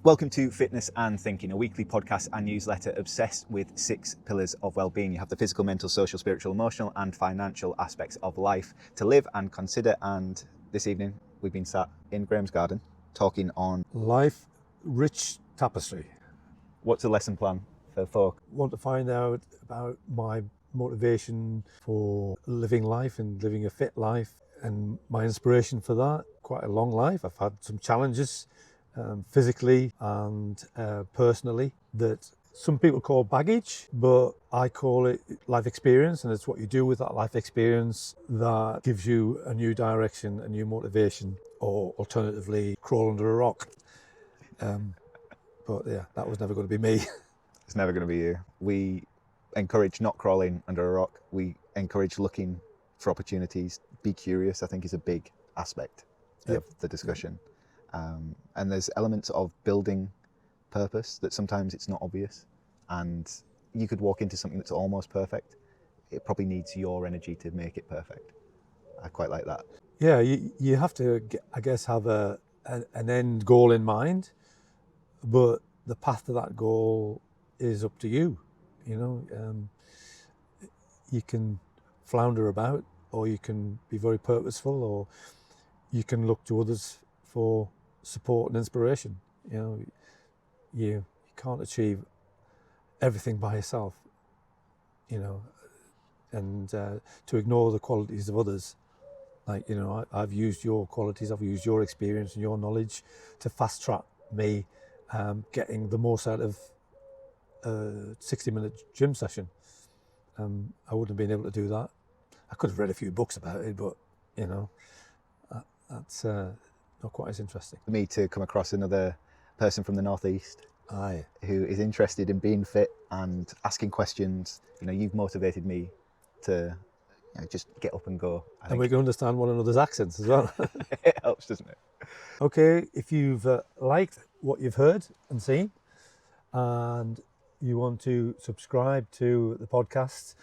Welcome to Fitness and Thinking, a weekly podcast and newsletter obsessed with 6 pillars of well-being. You have the physical, mental, social, spiritual, emotional and financial aspects of life to live and consider. And this evening we've been sat in Grahame's garden talking on life, rich tapestry. What's the lesson plan for folk? Want to find out about my motivation for living life and living a fit life and my inspiration for that. Quite a long life. I've had some challenges physically and personally that some people call baggage, but I call it life experience, and it's what you do with that life experience that gives you a new direction, a new motivation, or alternatively crawl under a rock. But yeah, that was never going to be me. It's never going to be you. We encourage not crawling under a rock. We encourage looking for opportunities. Be curious, I think, is a big aspect of the discussion. And there's elements of building purpose that sometimes it's not obvious, and you could walk into something that's almost perfect. It probably needs your energy to make it perfect. I quite like that. Yeah, you have to, I guess, have an end goal in mind, but the path to that goal is up to you. You know, you can flounder about, or you can be very purposeful, or you can look to others for support and inspiration. You know, you can't achieve everything by yourself, you know, and to ignore the qualities of others. Like, you know, I've used your qualities, I've used your experience and your knowledge to fast track me getting the most out of a 60-minute gym session. I wouldn't have been able to do that. I could have read a few books about it, but, you know, that's not quite as interesting. For me to come across another person from the Northeast who is interested in being fit and asking questions, you know, you've motivated me to, you know, just get up and go. And we can understand one another's accents as well. It helps, doesn't it? Okay, if you've liked what you've heard and seen, and you want to subscribe to the podcast,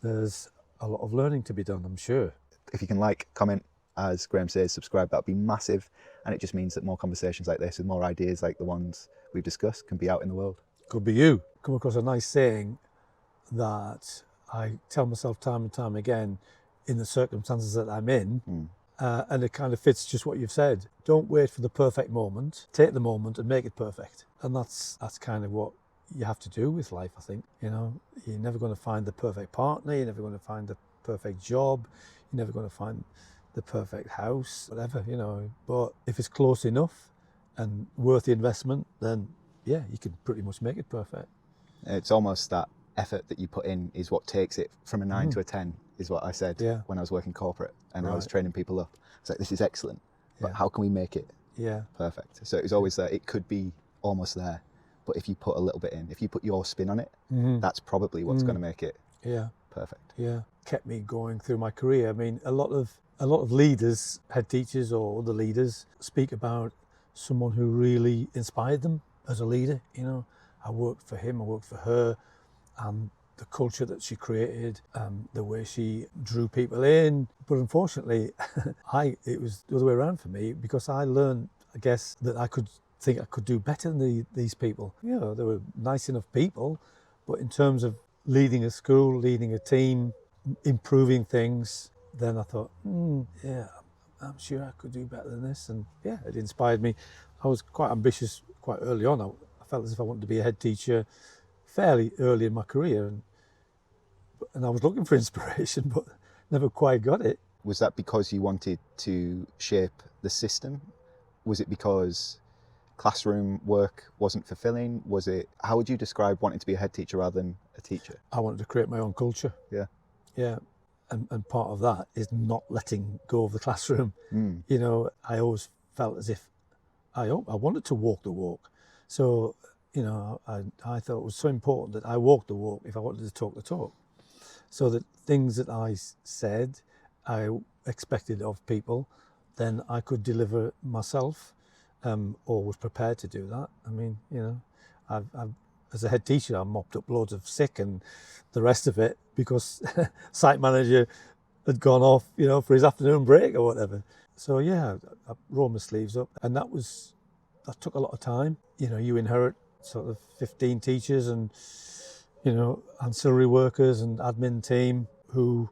there's a lot of learning to be done, I'm sure. If you can like, comment, as Grahame says, subscribe, that would be massive. And it just means that more conversations like this and more ideas like the ones we've discussed can be out in the world. Could be you. Come across a nice saying that I tell myself time and time again in the circumstances that I'm in, and it kind of fits just what you've said. Don't wait for the perfect moment. Take the moment and make it perfect. And that's kind of what you have to do with life, I think. You know, you're never going to find the perfect partner. You're never going to find the perfect job. You're never going to find the perfect house, whatever, you know. But if it's close enough and worth the investment, then yeah, you can pretty much make it perfect. It's almost that effort that you put in is what takes it from a 9 to a 10, is what I said when I was working corporate and I was training people up. It's like, this is excellent, but how can we make it perfect? So it was always that it could be almost there, but if you put a little bit in, if you put your spin on it, that's probably what's going to make it perfect. Yeah, kept me going through my career. I mean, a lot of leaders, head teachers or other leaders, speak about someone who really inspired them as a leader. You know, I worked for him, I worked for her, and the culture that she created, the way she drew people in. But unfortunately, it was the other way around for me, because I learned, I guess, that I could do better than these people. You know, they were nice enough people, but in terms of leading a school, leading a team, improving things, then I thought, yeah, I'm sure I could do better than this. And yeah, it inspired me. I was quite ambitious quite early on. I felt as if I wanted to be a head teacher fairly early in my career. And I was looking for inspiration, but never quite got it. Was that because you wanted to shape the system? Was it because classroom work wasn't fulfilling? Was it, how would you describe wanting to be a head teacher rather than a teacher? I wanted to create my own culture. Yeah. And part of that is not letting go of the classroom. You know, I always felt as if I wanted to walk the walk. So, you know, I thought it was so important that I walk the walk if I wanted to talk the talk. So that things that I said, I expected of people, then I could deliver myself, or was prepared to do that. I mean, you know, I've as a head teacher, I mopped up loads of sick and the rest of it because site manager had gone off, you know, for his afternoon break or whatever. So yeah, I rolled my sleeves up, and that was that took a lot of time. You know, you inherit sort of 15 teachers and, you know, ancillary workers and admin team who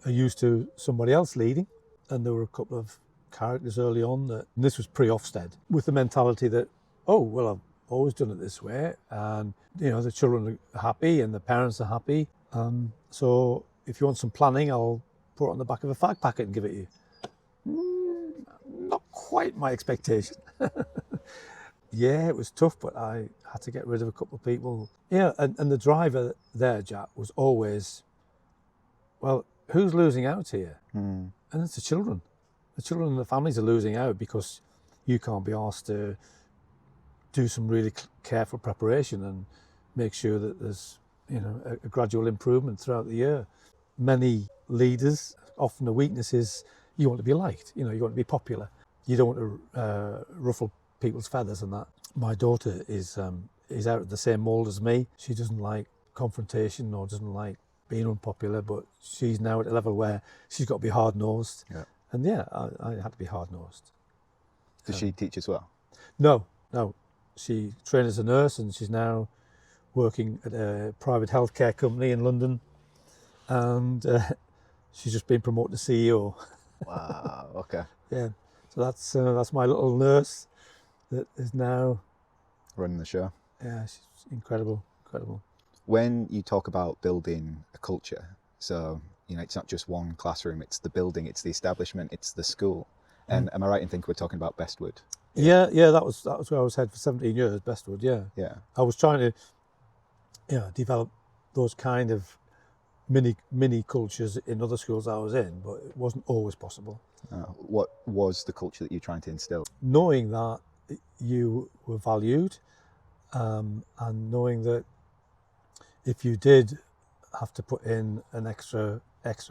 are used to somebody else leading. And there were a couple of characters early on that, and this was pre-Ofsted, with the mentality that, oh, well, I've always done it this way, and, you know, the children are happy and the parents are happy. So if you want some planning, I'll put it on the back of a fag packet and give it you. Not quite my expectation. Yeah, it was tough, but I had to get rid of a couple of people. Yeah, and the driver there, Jack, was always, well, who's losing out here? And it's the children. The children and the families are losing out because you can't be asked to do some really careful preparation and make sure that there's, you know, a gradual improvement throughout the year. Many leaders, often the weakness is you want to be liked, you know, you want to be popular. You don't want to ruffle people's feathers and that. My daughter is out of the same mould as me. She doesn't like confrontation or doesn't like being unpopular, but she's now at a level where she's got to be hard-nosed. Yeah. And yeah, I had to be hard-nosed. Does she teach as well? No. She trained as a nurse and she's now working at a private healthcare company in London, and she's just been promoted to CEO. Wow, okay. Yeah, so that's my little nurse that is now running the show. Yeah, she's incredible. When you talk about building a culture, so, you know, it's not just one classroom, it's the building, it's the establishment, it's the school. And am I right in thinking we're talking about Bestwood? Yeah, that was where I was head for 17 years, Bestwood, yeah. I was trying to, you know, develop those kind of mini cultures in other schools I was in, but it wasn't always possible. What was the culture that you're trying to instill? Knowing that you were valued, and knowing that if you did have to put in an extra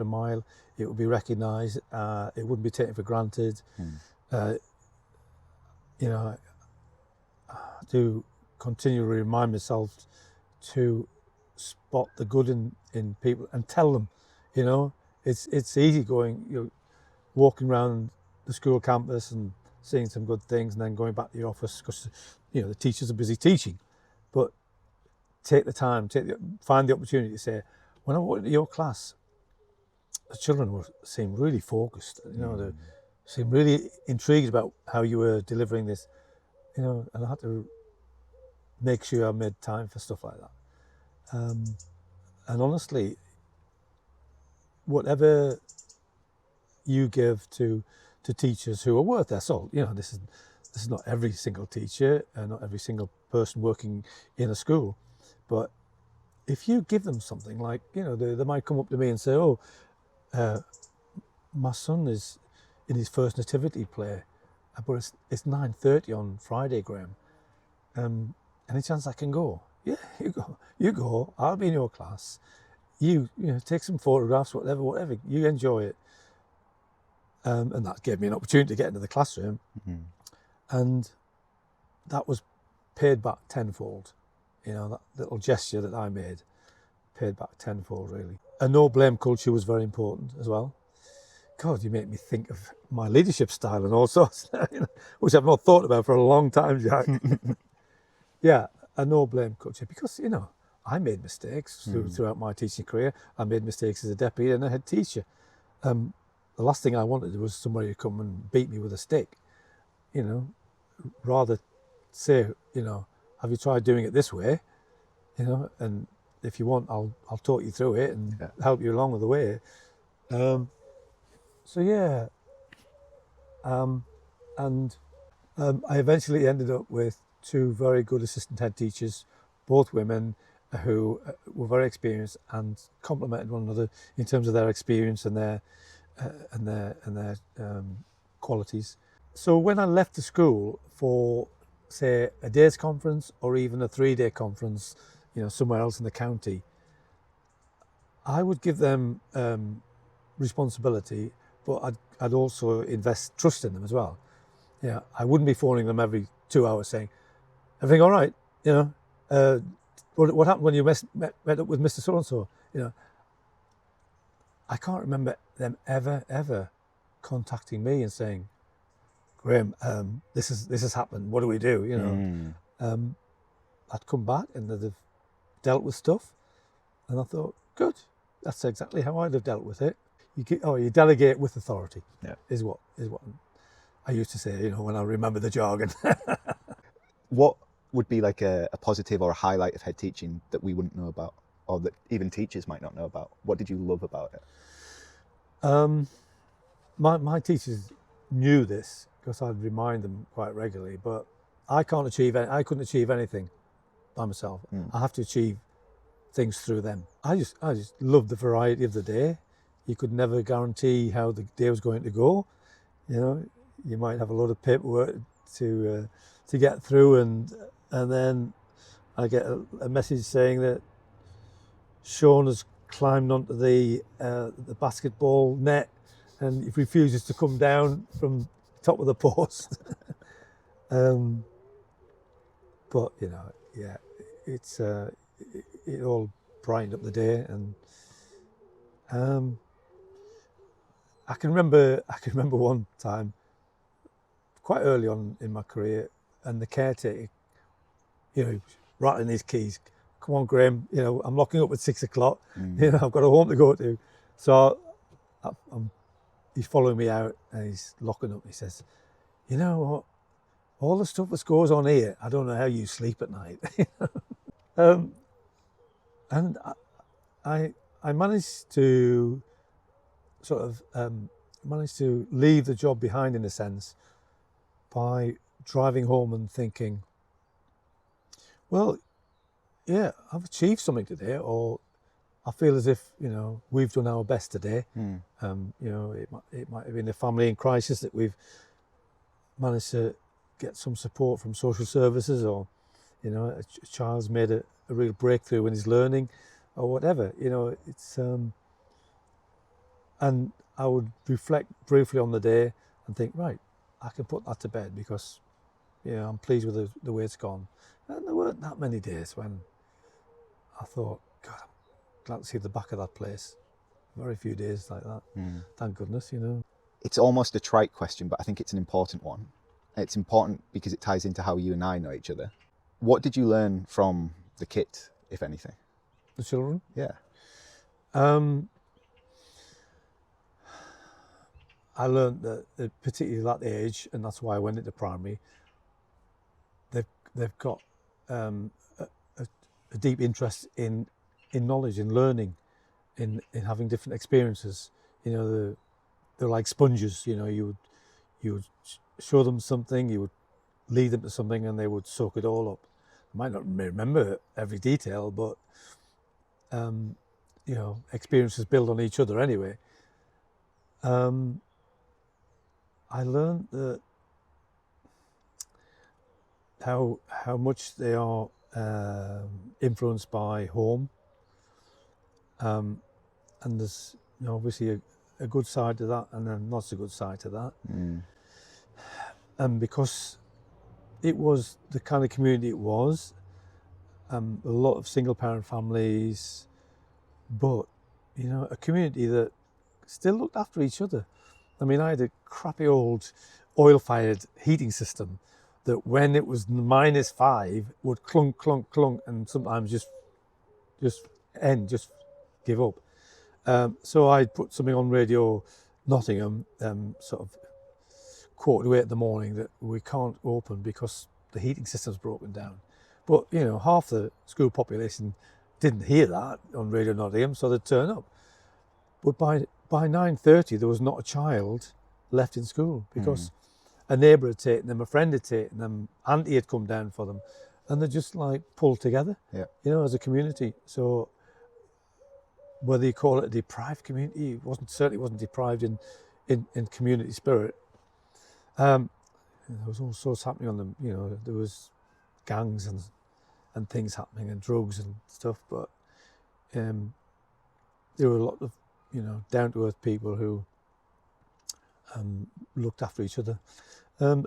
mile, it would be recognised. It wouldn't be taken for granted. You know, I do continually remind myself to spot the good in people and tell them. You know, it's easy going, you know, walking around the school campus and seeing some good things and then going back to the office because, you know, the teachers are busy teaching. But take the time, find the opportunity to say, when I walked into your class, the children seemed really focused. You know, they seemed really intrigued about how you were delivering this. You know, and I had to make sure I made time for stuff like that. And honestly, whatever you give to teachers who are worth their salt, you know, this is not every single teacher and not every single person working in a school, but if you give them something like, you know, they might come up to me and say, oh, my son is in his first nativity play, but it's 9:30 on Friday, Grahame. Any chance I can go? Yeah, you go. I'll be in your class. You know, take some photographs, whatever. You enjoy it. And that gave me an opportunity to get into the classroom, and that was paid back tenfold. You know, that little gesture that I made paid back tenfold, really. A no blame culture was very important as well. God, you make me think of my leadership style and all sorts, you know, which I've not thought about for a long time, Jack. Yeah, a no blame culture, because, you know, I made mistakes throughout my teaching career. I made mistakes as a deputy and a head teacher. The last thing I wanted was somebody to come and beat me with a stick, you know, rather say, you know, have you tried doing it this way? You know, and if you want, I'll talk you through it and help you along the way. So yeah, and I eventually ended up with two very good assistant head teachers, both women, who were very experienced and complemented one another in terms of their experience and their qualities. So when I left the school for, say, a day's conference or even a 3-day conference, you know, somewhere else in the county, I would give them responsibility, but I'd also invest trust in them as well. Yeah, I wouldn't be phoning them every 2 hours saying, "Everything all right?" You know, what happened when you met up with Mr. So-and-so? You know, I can't remember them ever contacting me and saying, Grahame, this has happened. What do we do? You know, Mm. I'd come back and they'd have dealt with stuff, and I thought, good, that's exactly how I'd have dealt with it. You delegate with authority. Yeah. Is what I used to say. You know, when I remember the jargon. What would be like a positive or a highlight of head teaching that we wouldn't know about, or that even teachers might not know about? What did you love about it? My teachers knew this because I'd remind them quite regularly, but I couldn't achieve anything by myself. I have to achieve things through them. I just loved the variety of the day. You could never guarantee how the day was going to go. You know, you might have a lot of paperwork to get through, and then I get a message saying that Sean has climbed onto the basketball net and he refuses to come down from the top of the post. But you know, yeah, it's it all brightened up the day, and I can remember one time quite early on in my career, and the caretaker, you know, rattling his keys. Come on, Grahame, you know, I'm locking up at 6 o'clock. You know, I've got a home to go to. So he's following me out and he's locking up. He says, you know what? All the stuff that goes on here, I don't know how you sleep at night. And I managed to sort of leave the job behind, in a sense, by driving home and thinking, well, yeah, I've achieved something today, or I feel as if, you know, we've done our best today. You know, it might have been a family in crisis that we've managed to get some support from social services, or, you know, a child's made a real breakthrough in his learning, or whatever. You know, it's and I would reflect briefly on the day and think, right, I can put that to bed because, you know, I'm pleased with the way it's gone. And there weren't that many days when I thought, God, I'm glad to see the back of that place. Very few days like that. Thank goodness, you know. It's almost a trite question, but I think it's an important one. It's important because it ties into how you and I know each other. What did you learn from the kit, if anything? The children? Yeah. I learned that particularly at that age, and that's why I went into primary, they've got a deep interest in knowledge, in learning, in having different experiences. You know, they're like sponges. You know, you would show them something, you would lead them to something, and they would soak it all up. I might not remember every detail, but you know, experiences build on each other anyway. I learned that how much they are influenced by home, and there's, you know, obviously a good side to that, and then not so good side to that. And because it was the kind of community it was, a lot of single parent families, but, you know, a community that still looked after each other. I mean, I had a crappy old oil-fired heating system that when it was -5 would clunk, clunk, clunk, and sometimes just give up. So I'd put something on Radio Nottingham, sort of 7:45 in the morning, that we can't open because the heating system's broken down. But, you know, half the school population didn't hear that on Radio Nottingham, so they'd turn up. But by 9:30, there was not a child left in school because a neighbour had taken them, a friend had taken them, auntie had come down for them, and they just like pulled together, you know, as a community. So whether you call it a deprived community, certainly wasn't deprived in community spirit. There was all sorts happening on them, you know, there was gangs and things happening and drugs and stuff, but there were a lot of, you know, down-to-earth people who looked after each other. So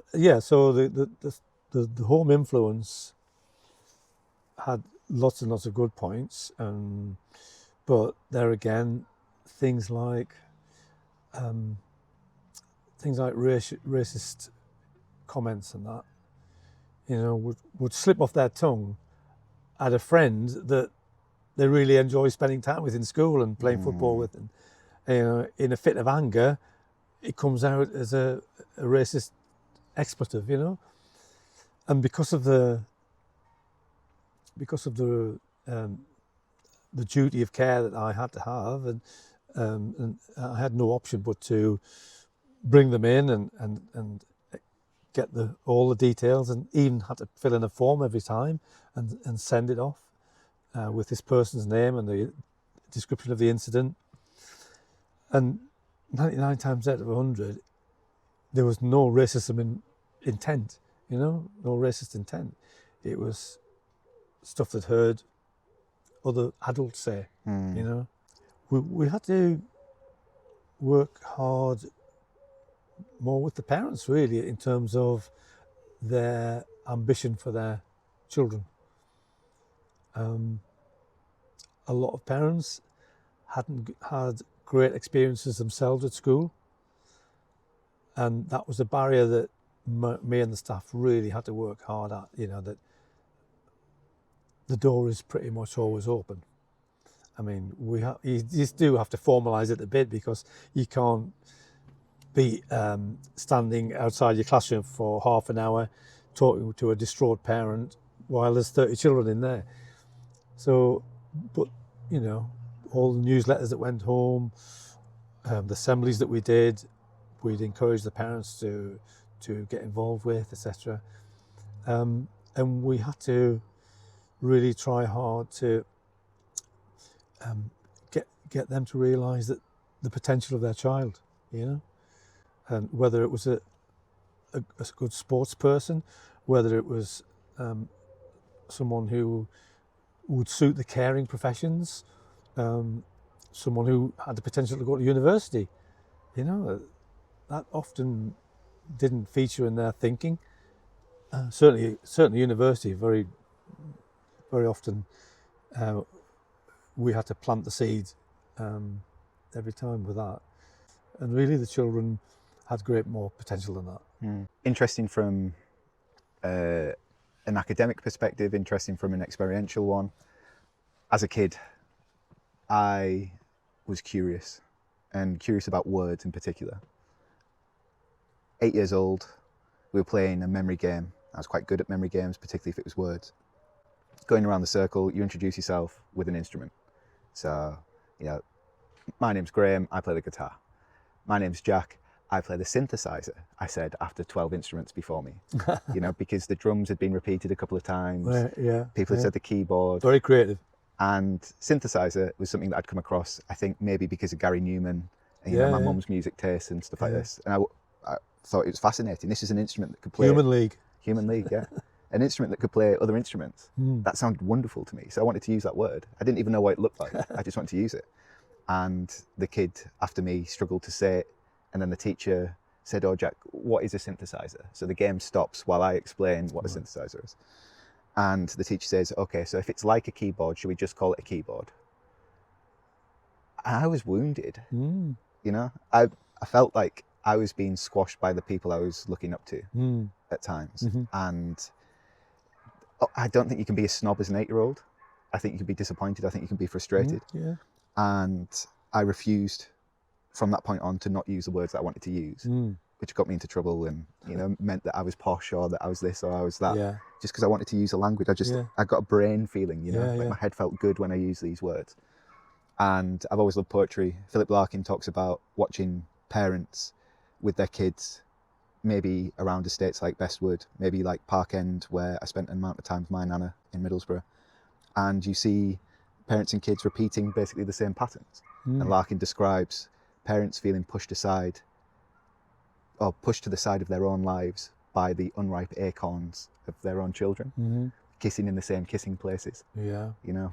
the home influence had lots and lots of good points, but there again, things like racist comments and that, would slip off their tongue at a friend that they really enjoy spending time with in school and playing football with, and in a fit of anger, it comes out as a racist expletive, and because of the duty of care that I had to have, and I had no option but to bring them in and get all the details, and even had to fill in a form every time and send it off with this person's name and the description of the incident. And 99 times out of 100, there was no racism intent, no racist intent. It was stuff that heard other adults say, We had to work hard more with the parents, really, in terms of their ambition for their children. A lot of parents hadn't had great experiences themselves at school, and that was a barrier that me and the staff really had to work hard at, that the door is pretty much always open. I mean, you just do have to formalise it a bit, because you can't be standing outside your classroom for half an hour talking to a distraught parent while there's 30 children in there. So, but, all the newsletters that went home, the assemblies that we did, we'd encourage the parents to get involved with, etc. And we had to really try hard to get them to realise that the potential of their child, and whether it was a good sports person, whether it was someone who would suit the caring professions, someone who had the potential to go to university, that often didn't feature in their thinking. Certainly university, very, very often we had to plant the seed every time with that. And really the children had more potential than that. Interesting from an academic perspective, interesting from an experiential one. As a kid, I was curious, and curious about words in particular. 8 years old, we were playing a memory game. I was quite good at memory games, particularly if it was words. Going around the circle, you introduce yourself with an instrument. So, my name's Grahame, I play the guitar. My name's Jack, I play the synthesizer, I said after 12 instruments before me. Because the drums had been repeated a couple of times. People had said the keyboard. Very creative. And synthesizer was something that I'd come across, I think maybe because of Gary Newman and my mum's music taste and stuff like this. And I thought it was fascinating. This is an instrument that could play... Human League, yeah. An instrument that could play other instruments. That sounded wonderful to me. So I wanted to use that word. I didn't even know what it looked like. I just wanted to use it. And the kid after me struggled to say it. And then the teacher said, "Oh, Jack, what is a synthesizer?" So the game stops while I explain what a synthesizer is. And the teacher says, "Okay, so if it's like a keyboard, should we just call it a keyboard?" And I was wounded. I felt like I was being squashed by the people I was looking up to at times. And I don't think you can be a snob as an 8-year-old. I think you can be disappointed. I think you can be frustrated. And I refused from that point on to not use the words that I wanted to use, which got me into trouble and, meant that I was posh or that I was this or I was that. Just because I wanted to use a language. I got a brain feeling, like my head felt good when I used these words. And I've always loved poetry. Philip Larkin talks about watching parents with their kids, maybe around estates like Bestwood, maybe like Park End, where I spent an amount of time with my nana in Middlesbrough. And you see parents and kids repeating basically the same patterns. And Larkin describes parents feeling pushed aside or pushed to the side of their own lives by the unripe acorns of their own children, kissing in the same kissing places,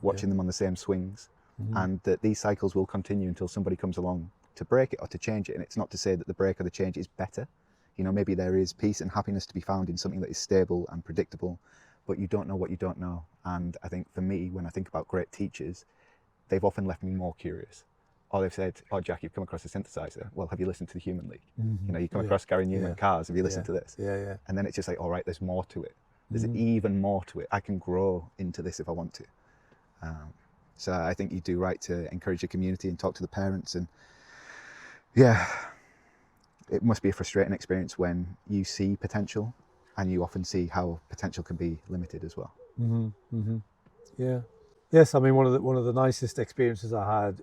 watching them on the same swings. And that these cycles will continue until somebody comes along to break it or to change it. And it's not to say that the break or the change is better. Maybe there is peace and happiness to be found in something that is stable and predictable, but you don't know what you don't know. And I think for me, when I think about great teachers, they've often left me more curious. or they've said, oh, Jack, you've come across a synthesizer. Well, have you listened to the Human League? Mm-hmm. You know, you come across Gary Newman cars. Have you listened to this? Yeah. And then it's just like, all right, there's more to it. There's even more to it. I can grow into this if I want to. So I think you do right to encourage your community and talk to the parents. And yeah, it must be a frustrating experience when you see potential and you often see how potential can be limited as well. Yeah. Yes, I mean, one of the nicest experiences I had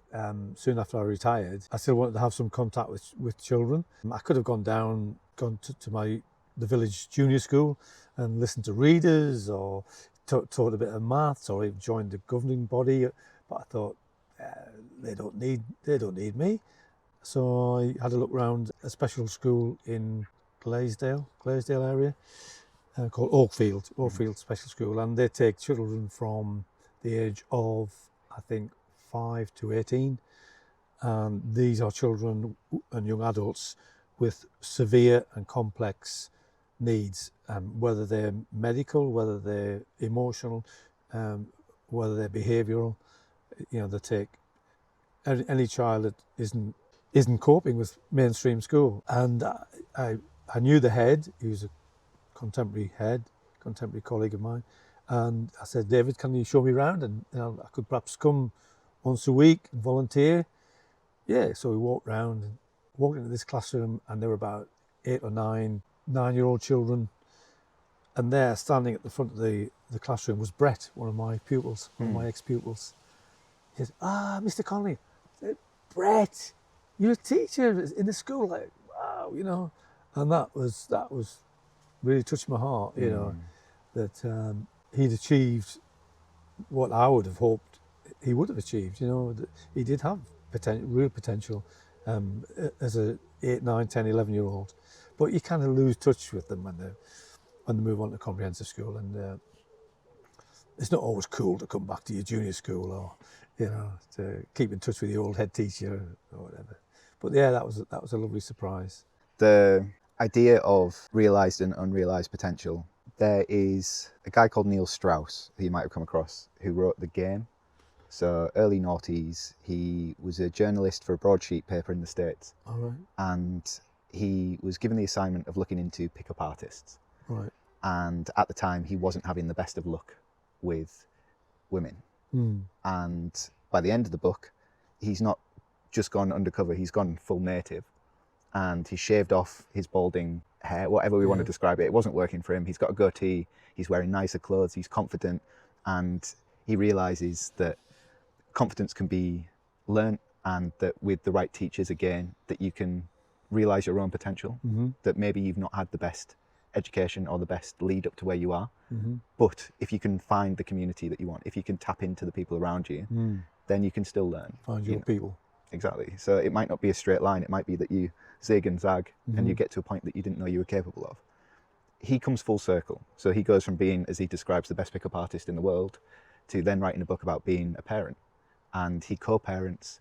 soon after I retired, I still wanted to have some contact with children. I could have gone to the village junior school and listened to readers, or taught a bit of maths, or even joined the governing body. But I thought they don't need me. So I had a look around a special school in Gladesdale area called Oakfield Special School, and they take children from the age of, I think, 5 to 18. And these are children and young adults with severe and complex needs, whether they're medical, whether they're emotional, whether they're behavioural. You know, they take any child that isn't coping with mainstream school. And I knew the head. He was a contemporary colleague of mine. And I said, David, can you show me around? And I could perhaps come once a week and volunteer. Yeah, so we walked into this classroom, and there were about 8 or 9-year-old children. And there, standing at the front of the classroom, was Brett, one of my pupils, one of my ex-pupils. He said, Mr. Connolly. I said, Brett, you're a teacher in the school. Like, wow, you know. And that was really touched my heart, you know, that he'd achieved what I would have hoped he would have achieved. You know, that he did have real potential as a 8, 9, 10, 11-year-old, but you kind of lose touch with them when they move on to comprehensive school, and it's not always cool to come back to your junior school, or you know, to keep in touch with your old head teacher or whatever. But yeah, that was a lovely surprise. The idea of realised and unrealised potential. There is a guy called Neil Strauss, who you might have come across, who wrote The Game. So early noughties, he was a journalist for a broadsheet paper in the States. All right. And he was given the assignment of looking into pickup artists. Right. And at the time, he wasn't having the best of luck with women. And by the end of the book, he's not just gone undercover, he's gone full native. And he shaved off his balding hair, whatever we want to describe it. It wasn't working for him. He's got a goatee, he's wearing nicer clothes, he's confident, and he realises that confidence can be learnt, and that with the right teachers, again, that you can realise your own potential, that maybe you've not had the best education or the best lead up to where you are, but if you can find the community that you want, if you can tap into the people around you, then you can still learn. Find your people. Exactly. So it might not be a straight line. It might be that you zig and zag and you get to a point that you didn't know you were capable of. He comes full circle. So he goes from being, as he describes, the best pickup artist in the world, to then writing a book about being a parent. And he co-parents,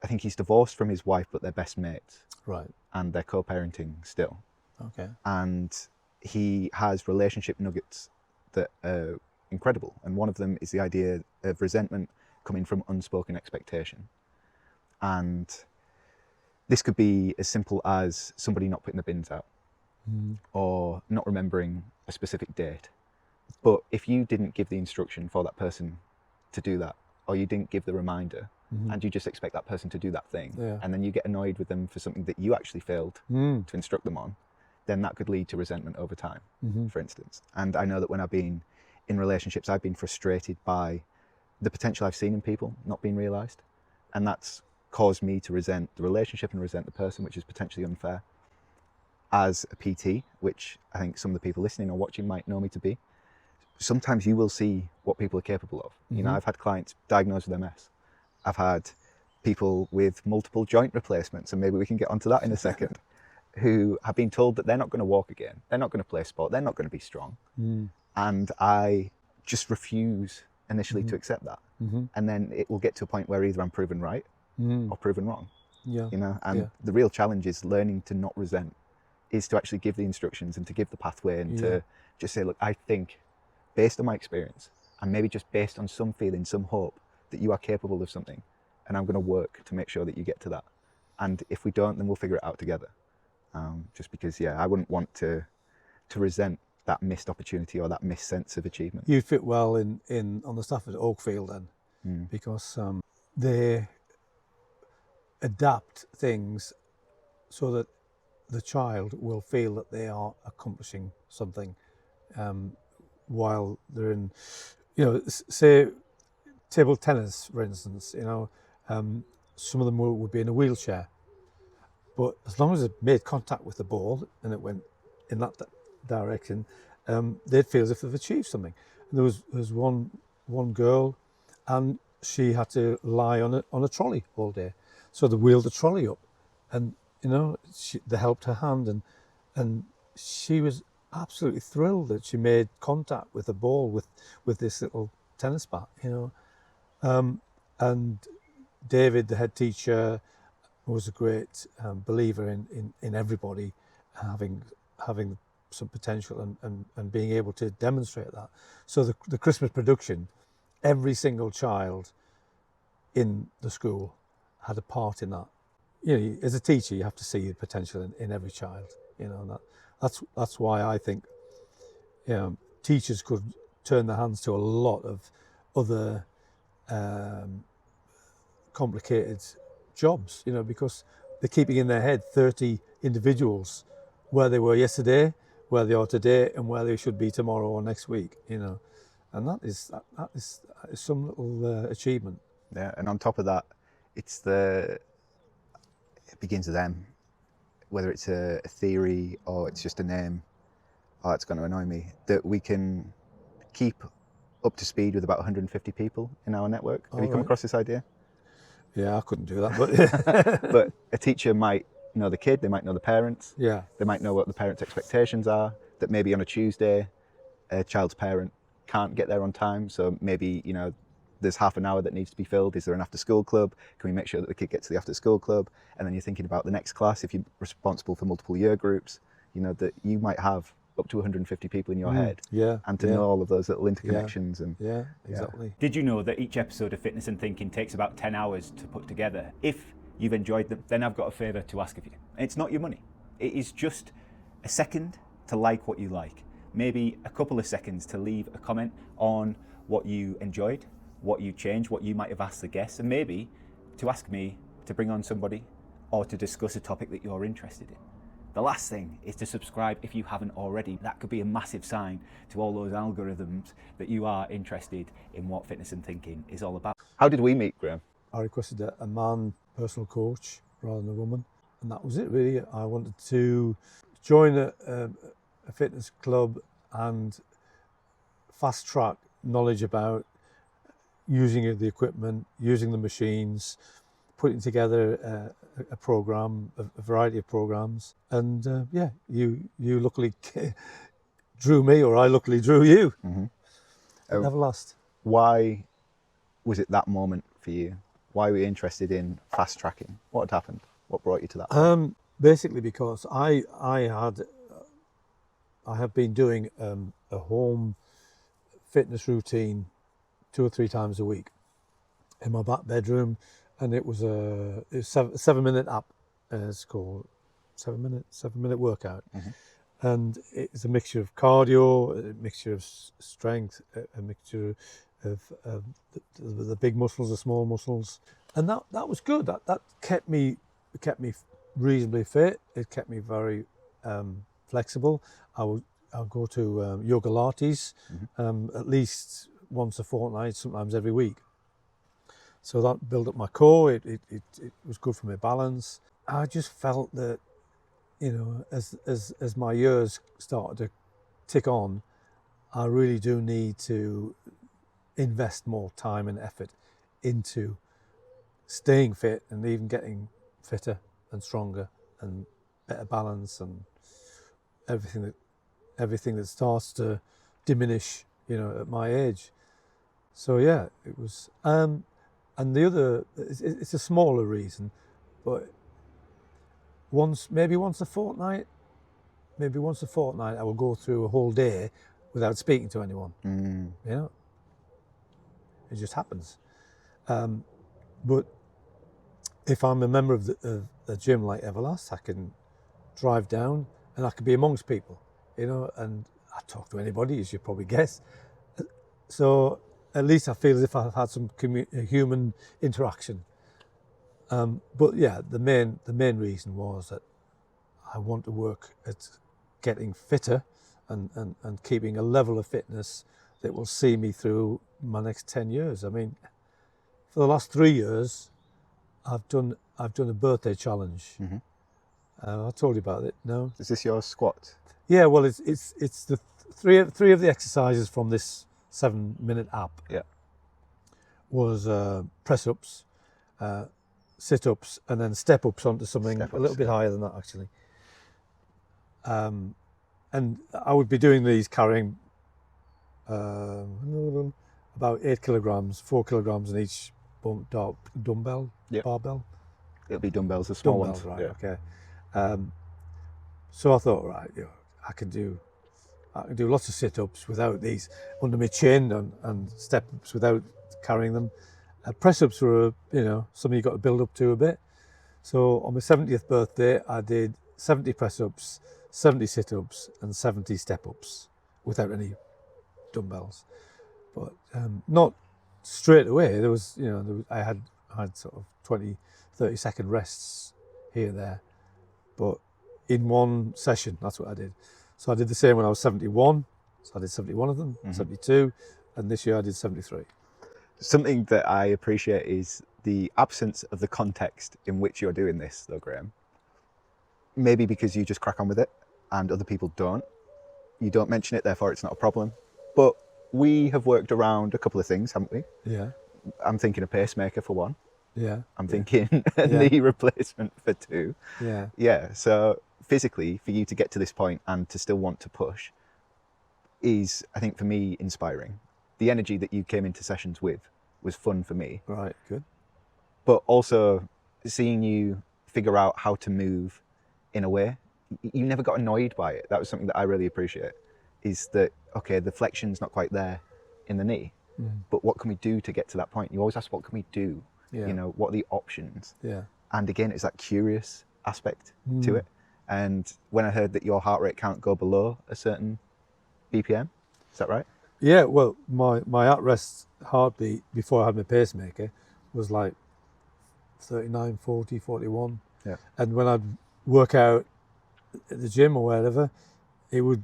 I think he's divorced from his wife, but they're best mates. Right. And they're co-parenting still. Okay. And he has relationship nuggets that are incredible. And one of them is the idea of resentment coming from unspoken expectation. And this could be as simple as somebody not putting the bins out, or not remembering a specific date. But if you didn't give the instruction for that person to do that, or you didn't give the reminder, and you just expect that person to do that thing, and then you get annoyed with them for something that you actually failed to instruct them on, then that could lead to resentment over time, for instance. And I know that when I've been in relationships, I've been frustrated by the potential I've seen in people not being realised. And that's caused me to resent the relationship and resent the person, which is potentially unfair. As a PT, which I think some of the people listening or watching might know me to be, sometimes you will see what people are capable of. You know, I've had clients diagnosed with MS. I've had people with multiple joint replacements, and maybe we can get onto that in a second, who have been told that they're not going to walk again, they're not going to play sport, they're not going to be strong. And I just refuse initially to accept that. And then it will get to a point where either I'm proven right or proven wrong. You know, and the real challenge is learning to not resent, is to actually give the instructions and to give the pathway, and to just say, look, I think based on my experience, and maybe just based on some feeling, some hope that you are capable of something, and I'm going to work to make sure that you get to that. And if we don't, then we'll figure it out together. Just because, yeah, I wouldn't want to resent that missed opportunity or that missed sense of achievement. You fit well in on the staff at Oakfield then, because they adapt things so that the child will feel that they are accomplishing something while they're in, say table tennis, for instance. Some of them would be in a wheelchair, but as long as it made contact with the ball and it went in that direction, they'd feel as if they've achieved something. And there was one girl, and she had to lie on a trolley all day, so they wheeled the trolley up, and they helped her hand, and she was absolutely thrilled that she made contact with the ball with this little tennis bat. And David, the head teacher, was a great believer in everybody having some potential and being able to demonstrate that. So the Christmas production, every single child in the school had a part in that. As a teacher, you have to see the potential in every child. And that's why I think teachers could turn their hands to a lot of other complicated jobs, because they're keeping in their head 30 individuals where they were yesterday, where they are today, and where they should be tomorrow or next week. And that is some little achievement. Yeah, and on top of that, it begins with them. Whether it's a theory or it's just a name, it's going to annoy me, that we can keep up to speed with about 150 people in our network. Have you come across this idea? Yeah, I couldn't do that, but but a teacher might know the kid, they might know the parents, yeah, they might know what the parents' expectations are, that maybe on a Tuesday, a child's parent can't get there on time, so maybe, there's half an hour that needs to be filled. Is there an after-school club? Can we make sure that the kid gets to the after-school club? And then you're thinking about the next class, if you're responsible for multiple year groups, that you might have up to 150 people in your head. Yeah. And to know all of those little interconnections. Yeah, exactly. Did you know that each episode of Fitness and Thinking takes about 10 hours to put together? If you've enjoyed them, then I've got a favour to ask of you. It's not your money. It is just a second to like what you like. Maybe a couple of seconds to leave a comment on what you enjoyed, what you changed, what you might have asked the guests, and maybe to ask me to bring on somebody or to discuss a topic that you're interested in. The last thing is to subscribe if you haven't already. That could be a massive sign to all those algorithms that you are interested in what Fitness and Thinking is all about. How did we meet, Grahame? I requested a man personal coach rather than a woman, and that was it really. I wanted to join a fitness club and fast track knowledge about using the equipment, using the machines, putting together a program, a variety of programs, and you luckily drew me, or I luckily drew you. Mm-hmm. Never lost. Why was it that moment for you? Why were you interested in fast tracking? What had happened? What brought you to that point? Basically because I have been doing a home fitness routine 2 or 3 times a week in my back bedroom, and it was a 7-minute app, it's called 7-minute workout. Mm-hmm. And it's a mixture of cardio, a mixture of strength, a mixture of the big muscles, the small muscles, and that was good. That kept me reasonably fit. It kept me very flexible. I'll go to yoga lattes at least once a fortnight, sometimes every week. So that built up my core. It was good for my balance. I just felt that, as my years started to tick on, I really do need to invest more time and effort into staying fit and even getting fitter and stronger and better balance and everything that starts to diminish, at my age. So yeah, it was. And the other, it's a smaller reason, but maybe once a fortnight, I will go through a whole day without speaking to anyone. It just happens. But if I'm a member of the gym like Everlast, I can drive down and I can be amongst people, you know, and I talk to anybody, as you probably guess. So at least I feel as if I've had some human interaction. But yeah, the main reason was that I want to work at getting fitter and keeping a level of fitness that will see me through my next 10 years. I mean, for the last 3 years, I've done a birthday challenge. Mm-hmm. I told you about it. No. Is this your squat? Yeah. Well, it's the three of the exercises from this 7-minute app. Yeah. Was press ups, sit ups, and then step ups onto something a little bit higher than that actually. And I would be doing these carrying about 8 kilograms, 4 kilograms in each dumbbell, barbell. It'll be dumbbells, the small Dumbbells, ones. right? Yeah. Okay. So I thought, right, you know, I can do lots of sit-ups without these under my chin, and step-ups without carrying them. Press-ups were, you know, something you got to build up to a bit. So on my 70th birthday, I did 70 press-ups, 70 sit-ups, and 70 step-ups without any dumbbells. But not straight away. There was, you know, I had sort of 20, 30-second rests here and there. But in one session, that's what I did. So I did the same when I was 71. So I did 71 of them, 72, and this year I did 73. Something that I appreciate is the absence of the context in which you're doing this, though, Grahame. Maybe because you just crack on with it and other people don't. You don't mention it, therefore it's not a problem. But we have worked around a couple of things, haven't we? Yeah. I'm thinking a pacemaker for one. Yeah. I'm thinking a knee replacement for two. Yeah. Yeah. So physically, for you to get to this point and to still want to push is, I think, for me, inspiring. The energy that you came into sessions with was fun for me. Right. Good. But also seeing you figure out how to move in a way, you never got annoyed by it. That was something that I really appreciate, is that, okay, the flexion's not quite there in the knee, but what can we do to get to that point? You always ask, what can we do? Yeah. You know, what are the options? Yeah. And again, it's that curious aspect to it. And when I heard that your heart rate can't go below a certain BPM, is that right? Yeah, well, my at-rest heartbeat before I had my pacemaker was like 39, 40, 41. Yeah. And when I'd work out at the gym or wherever, it would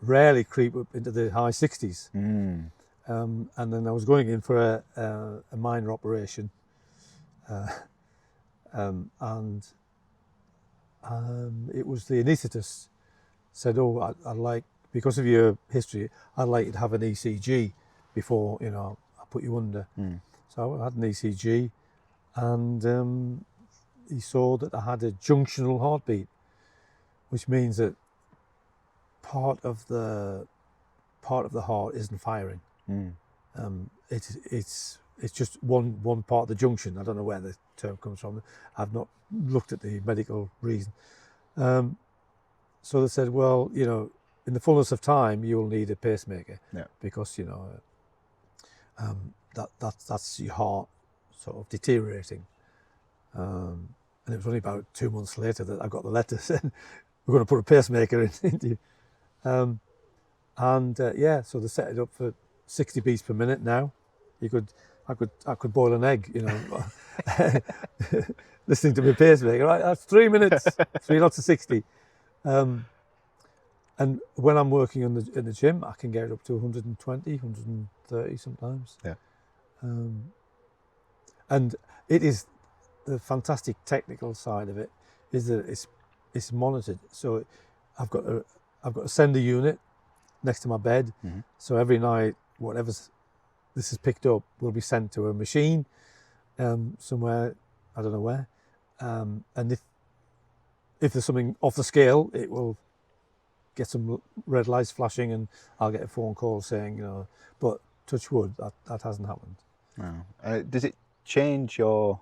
rarely creep up into the high 60s. And then I was going in for a minor operation. And it was the anaesthetist said, oh, I'd like, because of your history, I'd like you to have an ECG before, you know, I put you under. So I had an ECG, and he saw that I had a junctional heartbeat, which means that part of the heart isn't firing. It's just one part of the junction. I don't know where the term comes from. I've not looked at the medical reason. So they said, well, you know, in the fullness of time, you'll need a pacemaker, because, you know, that's your heart sort of deteriorating. And it was only about 2 months later that I got the letter saying, we're going to put a pacemaker into you. So they set it up for 60 beats per minute now. I could boil an egg, you know, listening to my pacemaker. Right, that's 3 minutes, 3 lots of 60. And when I'm working in the gym, I can get it up to 120, 130 sometimes. Yeah. And it is the fantastic technical side of it is that it's monitored. So I've got a sender unit next to my bed. So every night, whatever this is picked up will be sent to a machine somewhere, I don't know where. And if there's something off the scale, it will get some red lights flashing, and I'll get a phone call saying, you know, but touch wood, that hasn't happened. No. Does it change your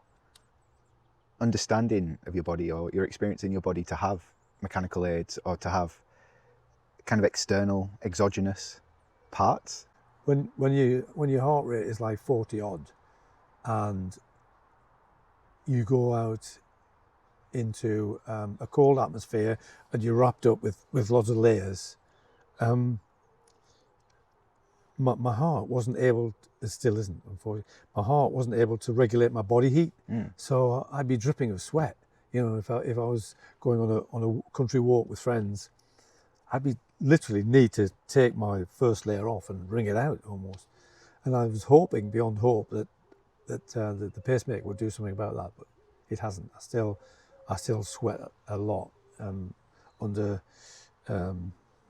understanding of your body or your experience in your body to have mechanical aids or to have kind of external, exogenous parts? When your heart rate is like 40 odd, and you go out into a cold atmosphere and you're wrapped up with lots of layers. My heart wasn't able, it still isn't, unfortunately, my heart wasn't able to regulate my body heat. So I'd be dripping of sweat. You know, if I was going on a country walk with friends, I'd be literally need to take my first layer off and wring it out almost. And I was hoping beyond hope that the pacemaker would do something about that, but it hasn't. I still sweat a lot under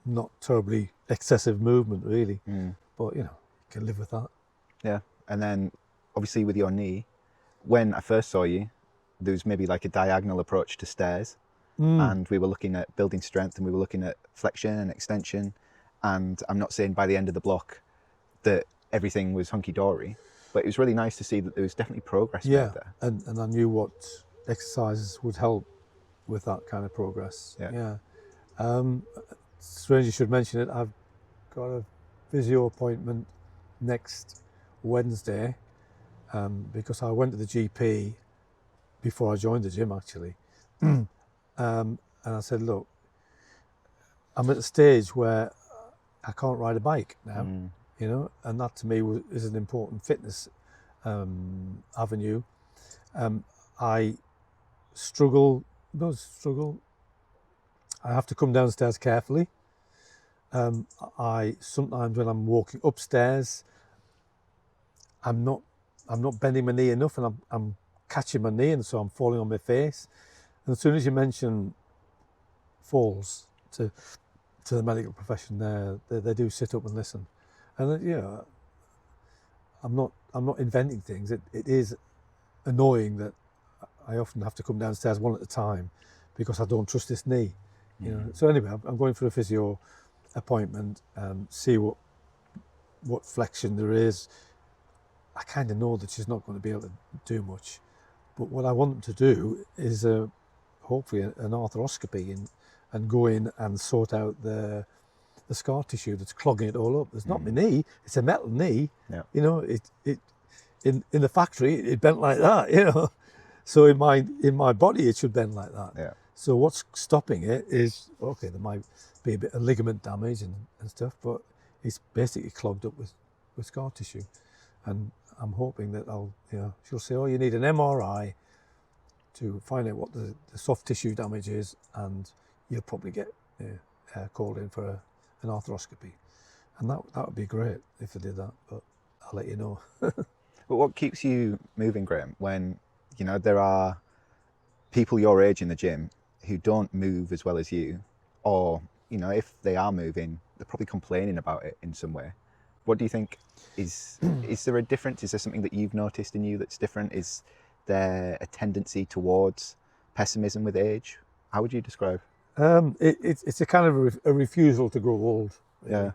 not terribly excessive movement, really. But you know, you can live with that. Yeah, and then obviously with your knee, when I first saw you, there was maybe like a diagonal approach to stairs, and we were looking at building strength, and we were looking at flexion and extension. And I'm not saying by the end of the block that everything was hunky-dory, but it was really nice to see that there was definitely progress made there. And I knew what exercises would help with that kind of progress. Strange you should mention it. I've got a physio appointment next Wednesday because I went to the GP before I joined the gym, actually. And I said, look, I'm at a stage where I can't ride a bike now, you know, and that to me is an important fitness avenue. I have to come downstairs carefully. I sometimes when I'm walking upstairs, I'm not bending my knee enough, and I'm catching my knee, and so I'm falling on my face. And as soon as you mention falls to the medical profession, they do sit up and listen. And you know, I'm not inventing things. It is annoying that I often have to come downstairs one at a time because I don't trust this knee. You know. So anyway, I'm going for a physio appointment and see what flexion there is. I kind of know that she's not going to be able to do much, but what I want them to do is hopefully an arthroscopy and go in and sort out the scar tissue that's clogging it all up. It's not my knee; it's a metal knee. Yeah. You know, it in the factory it bent like that. You know, so in my body it should bend like that. Yeah. So what's stopping it is, okay, there might be a bit of ligament damage and stuff, but it's basically clogged up with scar tissue. And I'm hoping that she'll say, oh, you need an MRI to find out what the soft tissue damage is, and you'll probably get called in for an arthroscopy. And that would be great if they did that, but I'll let you know. But what keeps you moving, Grahame, when, you know, there are people your age in the gym who don't move as well as you, or, you know, if they are moving, they're probably complaining about it in some way. What do you think is there a difference? Is there something that you've noticed in you that's different? Is there a tendency towards pessimism with age? How would you describe? It's a kind of a refusal to grow old. Really. Yeah.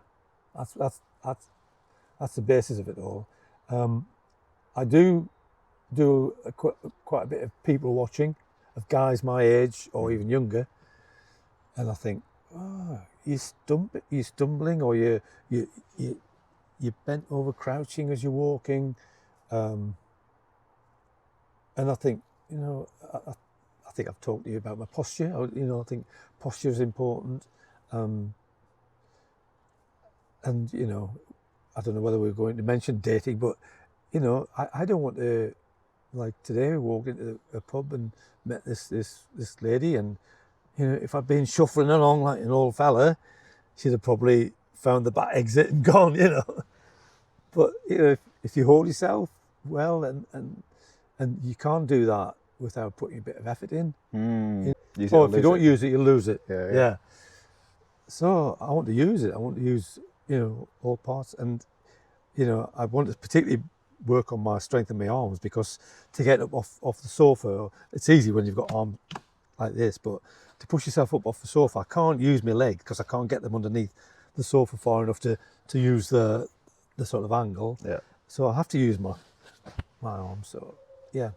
That's the basis of it all. I do quite a bit of people watching of guys my age or even younger, and I think, oh, you're stumbling, or you bent over crouching as you're walking, and I think, you know, I think I've talked to you about my posture. You know, I think posture is important, and you know, I don't know whether we're going to mention dating, but you know, I don't want to, like today we walked into a pub and met this lady, and you know, if I'd been shuffling along like an old fella, she'd have probably found the back exit and gone, you know. But you know, if you hold yourself well, and you can't do that without putting a bit of effort in. Or if you don't use it, you'll lose it. Yeah. So I want to use it. I want to use, you know, all parts, and you know, I want to particularly work on my strength in my arms, because to get up off the sofa, it's easy when you've got arms like this, but to push yourself up off the sofa, I can't use my legs because I can't get them underneath the sofa far enough to use the sort of angle. Yeah. So I have to use my arms. So yeah,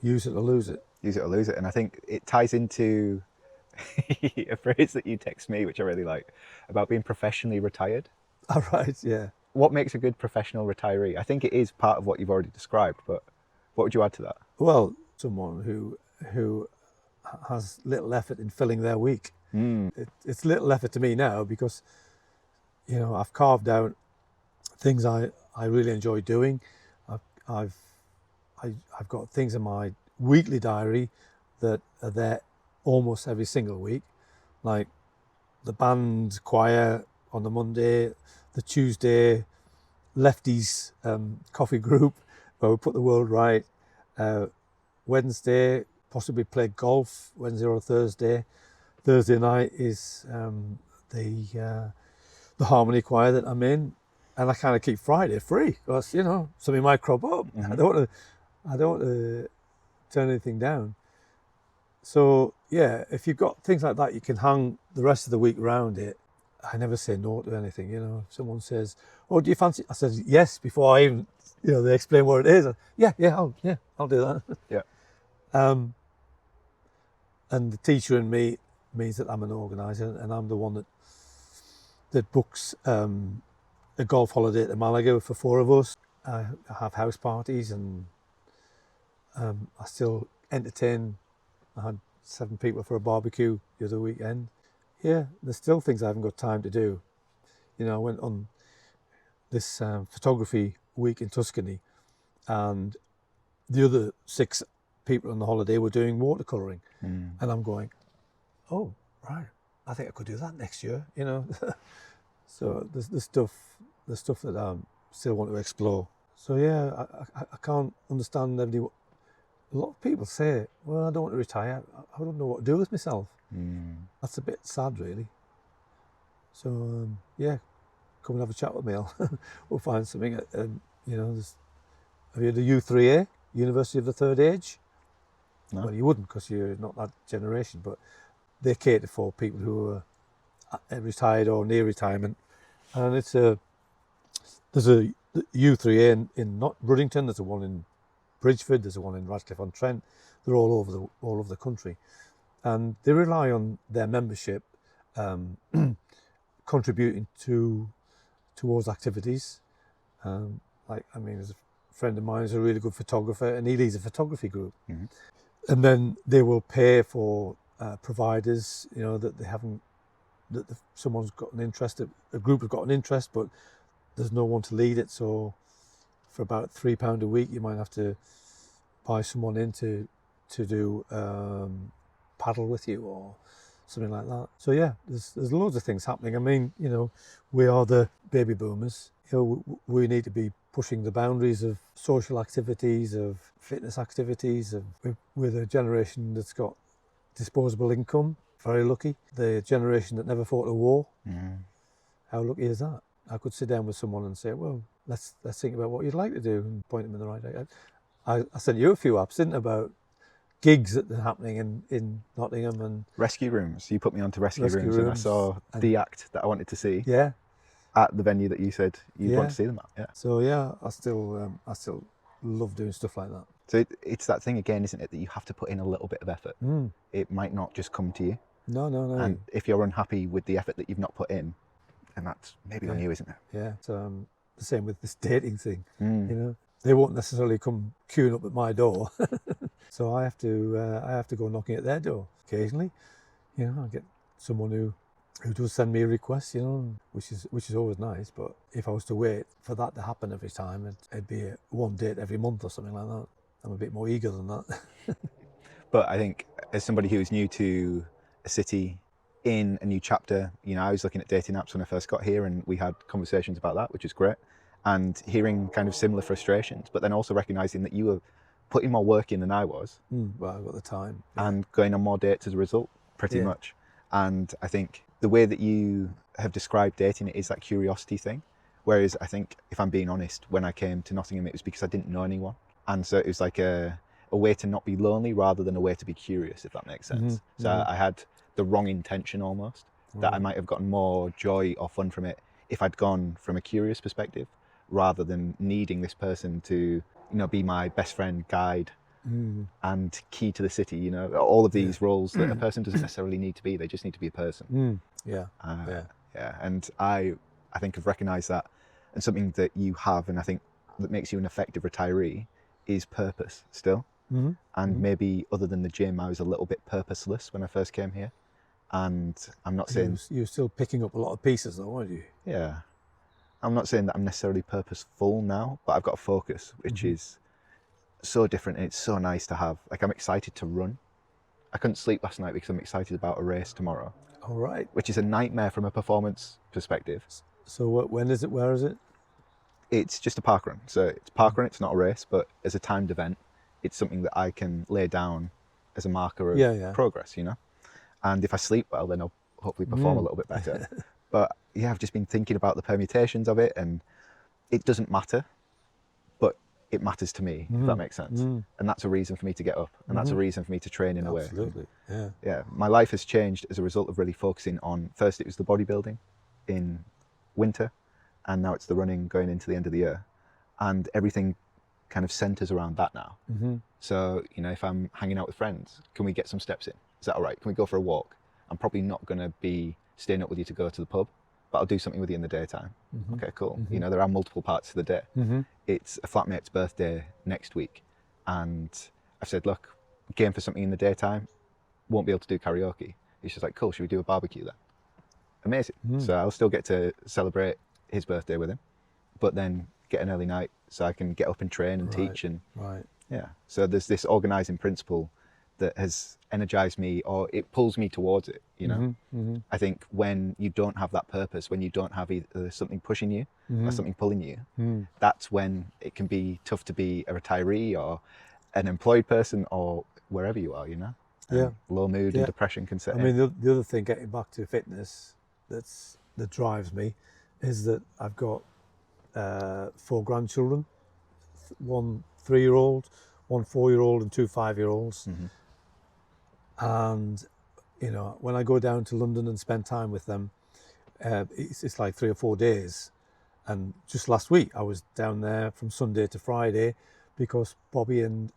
use it or lose it. Use it or lose it. And I think it ties into a phrase that you text me, which I really like, about being professionally retired. All right, yeah. What makes a good professional retiree? I think it is part of what you've already described, but what would you add to that? Well, someone who has little effort in filling their week. It's little effort to me now because, you know, I've carved out things I really enjoy doing. I've got things in my weekly diary that are there almost every single week, like the band choir on the Monday, the Tuesday lefties coffee group where we put the world right, Wednesday possibly play golf, Wednesday or Thursday. Thursday night is the harmony choir that I'm in, and I kind of keep Friday free because, you know, something might crop up. I don't want to turn anything down. So yeah, if you've got things like that, you can hang the rest of the week around it. I never say no to anything. You know, if someone says, "Oh, do you fancy?" I said yes before I even, you know, they explain what it is. I'll do that. Yeah. And the teacher in me means that I'm an organizer, and I'm the one that books a golf holiday to Malaga for 4 of us. I have house parties, and I still entertain. I had 7 people for a barbecue the other weekend. Yeah, there's still things I haven't got time to do. You know, I went on this photography week in Tuscany, and the other 6 people on the holiday were doing watercolouring. And I'm going, oh, right, I think I could do that next year, you know. So there's stuff that I still want to explore. So yeah, I can't understand everybody. A lot of people say, well, I don't want to retire. I don't know what to do with myself. That's a bit sad, really. So yeah, come and have a chat with me. We'll find something. You know, have you heard of U3A, University of the Third Age? No. Well, you wouldn't because you're not that generation, but they cater for people who are retired or near retirement. And there's a U3A in Ruddington, there's a one in Bridgeford, there's a one in Radcliffe-on-Trent. They're all over the country. And they rely on their membership contributing towards activities. There's a friend of mine who's a really good photographer, and he leads a photography group. And then they will pay for providers, you know, that they haven't, someone's got an interest, a group has got an interest, but there's no one to lead it. So for about £3 a week, you might have to buy someone in to do paddle with you or something like that. So yeah, there's loads of things happening. I mean, you know, we are the baby boomers. You know, we need to be pushing the boundaries of social activities, of fitness activities. We're the generation that's got disposable income, very lucky. The generation that never fought a war. How lucky is that? I could sit down with someone and say, well, let's think about what you'd like to do and point them in the right direction. I sent you a few apps, didn't I, about gigs that are happening in Nottingham and rescue rooms. You put me onto rescue rooms, and I saw the act that I wanted to see. Yeah. At the venue that you said you want to see them at. Yeah. So yeah, I still love doing stuff like that. So it's that thing again, isn't it, that you have to put in a little bit of effort. It might not just come to you. No. And if you're unhappy with the effort that you've not put in, then that's maybe on you, isn't it? Yeah. So the same with this dating thing. You know, they won't necessarily come queuing up at my door, so I have to go knocking at their door occasionally. You know, I get someone who does send me a request, you know, which is always nice. But if I was to wait for that to happen every time, it'd be one date every month or something like that. I'm a bit more eager than that. But I think as somebody who's new to a city, in a new chapter, you know, I was looking at dating apps when I first got here, and we had conversations about that, which is great. And hearing kind of similar frustrations, but then also recognizing that you were putting more work in than I was. Well, I've got the time. And going on more dates as a result, pretty much. And I think the way that you have described dating is that curiosity thing. Whereas I think, if I'm being honest, when I came to Nottingham, it was because I didn't know anyone. And so it was like a way to not be lonely rather than a way to be curious, if that makes sense. So I had the wrong intention almost, that I might have gotten more joy or fun from it if I'd gone from a curious perspective rather than needing this person to, you know, be my best friend, guide, and key to the city, you know, all of these roles that a person doesn't necessarily need to be, they just need to be a person. Yeah. And I think I've recognised that, and something that you have, and I think that makes you an effective retiree, is purpose still. And maybe other than the gym, I was a little bit purposeless when I first came here. And I'm not saying... You were still picking up a lot of pieces though, weren't you? Yeah. I'm not saying that I'm necessarily purposeful now, but I've got a focus, which is so different, and it's so nice to have. Like, I'm excited to run. I couldn't sleep last night because I'm excited about a race tomorrow. All right. Which is a nightmare from a performance perspective. So when is it? Where is it? It's just a park run. So it's park run, it's not a race, but as a timed event, it's something that I can lay down as a marker of progress, you know? And if I sleep well, then I'll hopefully perform a little bit better. But yeah, I've just been thinking about the permutations of it, and it doesn't matter, but it matters to me, if that makes sense. And that's a reason for me to get up, and that's a reason for me to train in a way. Absolutely, yeah. Yeah, my life has changed as a result of really focusing on, first it was the bodybuilding in winter, and now it's the running going into the end of the year. And everything kind of centers around that now. So, you know, if I'm hanging out with friends, can we get some steps in? Is that all right? Can we go for a walk? I'm probably not going to be staying up with you to go to the pub, but I'll do something with you in the daytime. Okay, cool. You know, there are multiple parts to the day. It's a flatmate's birthday next week, and I've said, look, game for something in the daytime, won't be able to do karaoke. He's just like, cool, should we do a barbecue then? Amazing. So I'll still get to celebrate his birthday with him, but then get an early night so I can get up and train and teach. And yeah, so there's this organizing principle that has energized me, or it pulls me towards it, you know? I think when you don't have that purpose, when you don't have either something pushing you or something pulling you, that's when it can be tough to be a retiree or an employed person or wherever you are, you know? Low mood and depression can set in. I mean, the other thing, getting back to fitness, that drives me, is that I've got 4 grandchildren, 1 3-year-old, 1 4-year-old and 2 5-year-olds. And, you know, when I go down to London and spend time with them, it's like 3 or 4 days. And just last week, I was down there from Sunday to Friday because Bobby and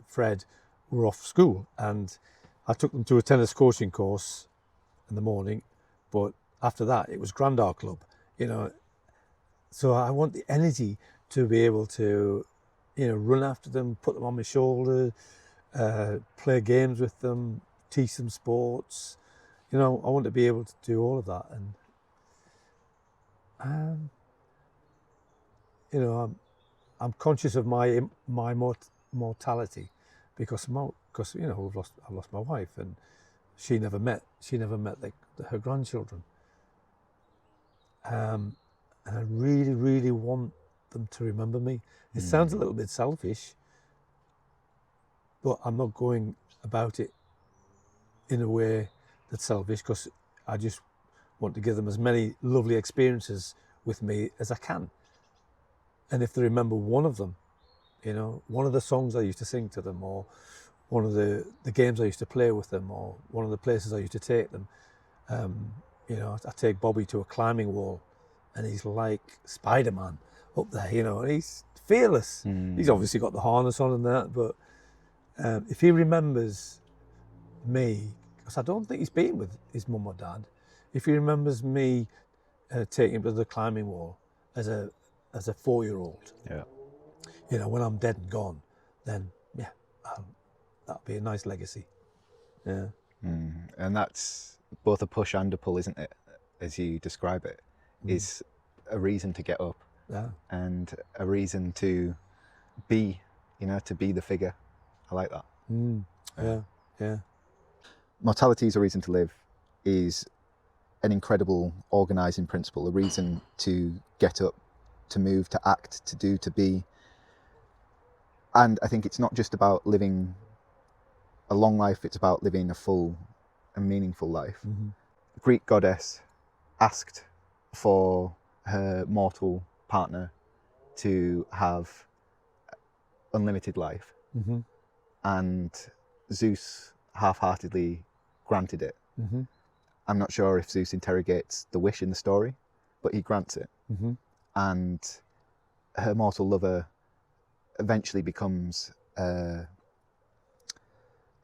Fred were off school. And I took them to a tennis coaching course in the morning, but after that, it was Grandar Club, you know. So I want the energy to be able to, you know, run after them, put them on my shoulder, play games with them, teach them sports. You know, I want to be able to do all of that. And, you know, I'm conscious of my mortality because you know, I've lost my wife, and she never met her grandchildren. And I really, really want them to remember me. It sounds a little bit selfish, but I'm not going about it in a way that's selfish, because I just want to give them as many lovely experiences with me as I can. And if they remember one of them, you know, one of the songs I used to sing to them, or one of the games I used to play with them, or one of the places I used to take them, you know, I take Bobby to a climbing wall, and he's like Spider-Man up there, you know, and he's fearless. He's obviously got the harness on and that, but if he remembers me, because I don't think he's been with his mum or dad, if he remembers me taking him to the climbing wall as a 4-year-old, you know, when I'm dead and gone, then yeah, that'll be a nice legacy. Yeah. And that's both a push and a pull, isn't it? As you describe it, is a reason to get up, and a reason to be, you know, to be the figure. I like that. Yeah. Mortality is a reason to live is an incredible organising principle, a reason to get up, to move, to act, to do, to be. And I think it's not just about living a long life, it's about living a full and meaningful life. Greek goddess asked for her mortal partner to have unlimited life, and Zeus half-heartedly granted it. I'm not sure if Zeus interrogates the wish in the story, but he grants it. And her mortal lover eventually becomes a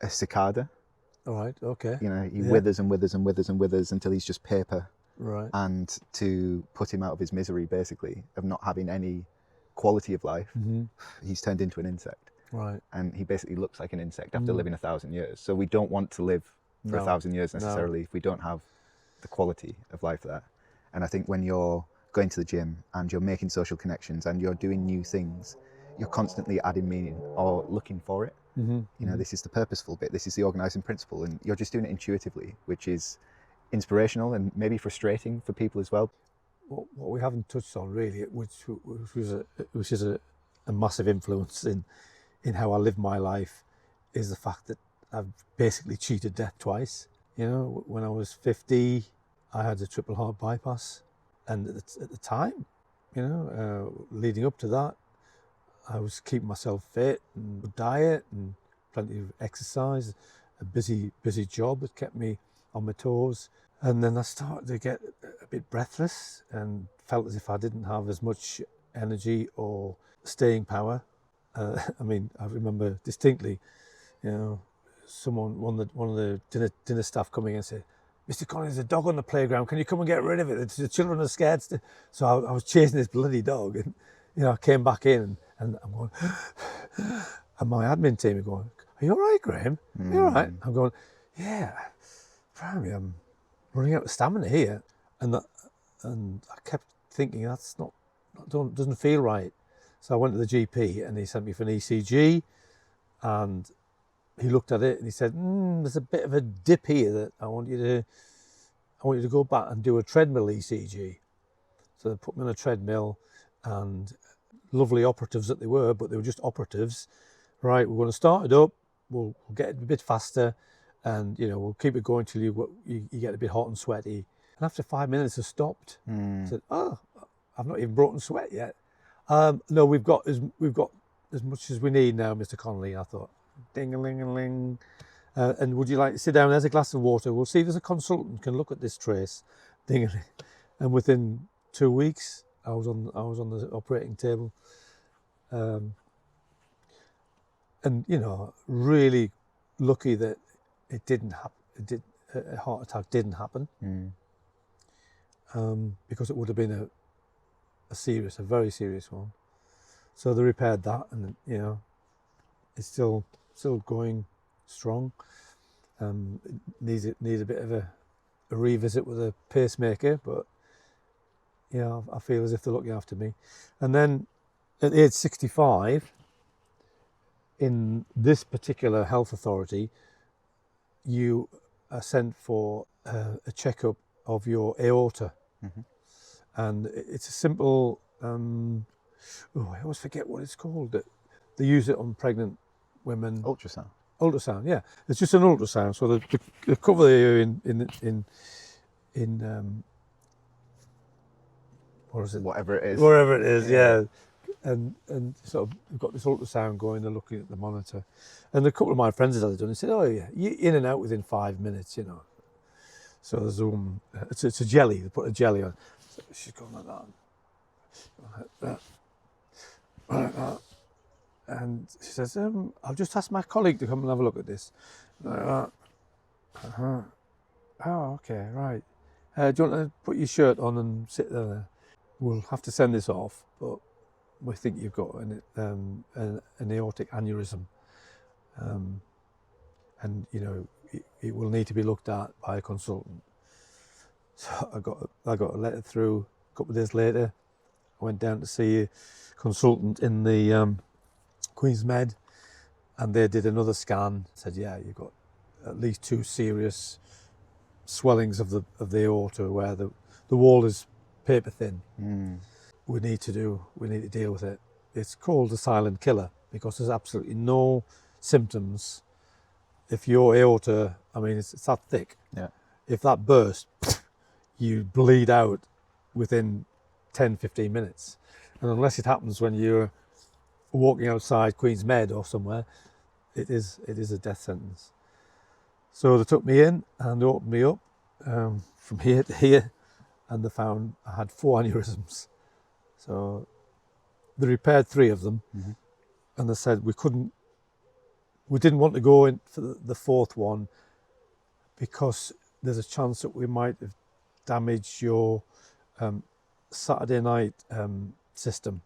cicada. All right, okay. You know, he withers and withers and withers and withers until he's just paper. Right. And to put him out of his misery, basically, of not having any quality of life, he's turned into an insect. Right. And he basically looks like an insect after living 1,000 years. So we don't want to live for 1,000 years necessarily if we don't have the quality of life there. And I think when you're going to the gym and you're making social connections and you're doing new things, you're constantly adding meaning or looking for it. You know, this is the purposeful bit, this is the organising principle, and you're just doing it intuitively, which is inspirational and maybe frustrating for people as well. What we haven't touched on really, which is a massive influence in how I live my life, is the fact that I've basically cheated death twice. You know, when I was 50, I had a triple heart bypass, and at the time, you know, leading up to that, I was keeping myself fit and good diet and plenty of exercise, a busy job that kept me on my toes. And then I started to get a bit breathless and felt as if I didn't have as much energy or staying power. I mean, I remember distinctly, you know, one of the dinner staff coming in and said, "Mr. Connolly, there's a dog on the playground. Can you come and get rid of it? The children are scared." So I was chasing this bloody dog, and you know, I came back in and I'm going, and my admin team are going, "Are you all right, Grahame? Are you all right?" I'm going, "Yeah, Grahame, I'm running out of stamina here," and I kept thinking doesn't feel right. So I went to the GP and he sent me for an ECG, and he looked at it and he said, "There's a bit of a dip here that I want you to go back and do a treadmill ECG." So they put me on a treadmill, and lovely operatives that they were, but they were just operatives. Right, we're going to start it up. We'll get it a bit faster, and you know, we'll keep it going till you get a bit hot and sweaty. And after 5 minutes, I stopped. I said, "Oh, I've not even broken sweat yet." "No, we've got as much as we need now, Mr. Connolly." I thought, ding-a-ling-a-ling. "And would you like to sit down? There's a glass of water. We'll see if there's a consultant can look at this trace." Ding-a-ling. And within 2 weeks, I was on the operating table. And you know, really lucky that it didn't happen. A heart attack didn't happen, because it would have been a very serious one. So they repaired that, and you know, it's still going strong. It needs a bit of a revisit with a pacemaker, but yeah, I feel as if they're looking after me. And then at age 65, in this particular health authority, you are sent for a checkup of your aorta. And it's a simple, I always forget what it's called. They use it on pregnant women. Ultrasound, yeah. It's just an ultrasound. So they cover you in what is it? Whatever it is. Wherever it is, yeah. And sort of we've got this ultrasound going, they're looking at the monitor. And a couple of my friends had it done. They said, "Oh yeah, you're in and out within 5 minutes, you know." So there's it's a jelly, they put a jelly on. So she's going like that. Like that. And she says, "I'll just ask my colleague to come and have a look at this." Like that. "Oh, okay, right. Do you want to put your shirt on and sit there? We'll have to send this off, but we think you've got an aortic aneurysm, and you know it will need to be looked at by a consultant." So I got a letter through. A couple of days later, I went down to see a consultant in the Queen's Med, and they did another scan. Said, "Yeah, you've got at least 2 serious swellings of the aorta where the wall is paper thin. We need to deal with it." It's called a silent killer because there's absolutely no symptoms. If your aorta, I mean, it's that thick. Yeah. If that bursts, you bleed out within 10, 15 minutes. And unless it happens when you're walking outside Queen's Med or somewhere, it is a death sentence. So they took me in and they opened me up from here to here, and they found I had 4 aneurysms. So they repaired 3 of them, and they said we didn't want to go in for the 4th one because there's a chance that we might have damaged your Saturday night system.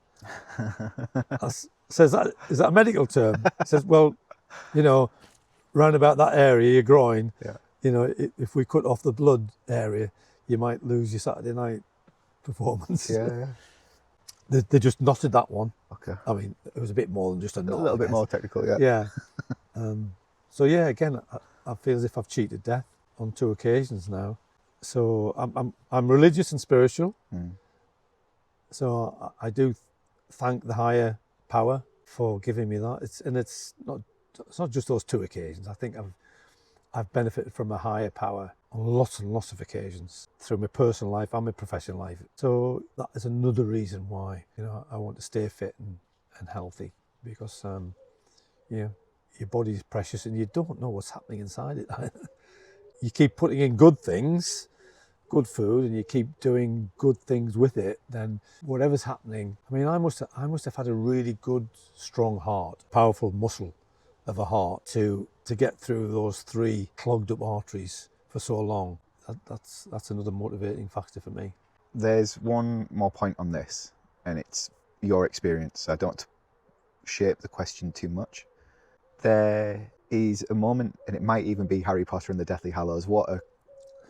says, is that a medical term? Says, well, you know, round about that area, your groin, you know, if we cut off the blood area, you might lose your Saturday night performance. Yeah. They just knotted that one. Okay. I mean, it was a bit more than just a knot. A little bit more technical, yeah. Yeah. So yeah, again, I feel as if I've cheated death on 2 occasions now. So I'm religious and spiritual. So I do thank the higher power for giving me that. It's not just those 2 occasions. I think I've benefited from a higher power on lots and lots of occasions through my personal life and my professional life. So that is another reason why, you know, I want to stay fit and healthy, because you know, your body is precious and you don't know what's happening inside it. You keep putting in good things, good food, and you keep doing good things with it, then whatever's happening, I mean, I must have had a really good, strong heart, powerful muscle of a heart to get through those 3 clogged up arteries for so long. That's another motivating factor for me. There's one more point on this, and it's your experience. I don't shape the question too much. There is a moment, and it might even be Harry Potter and the Deathly Hallows, what a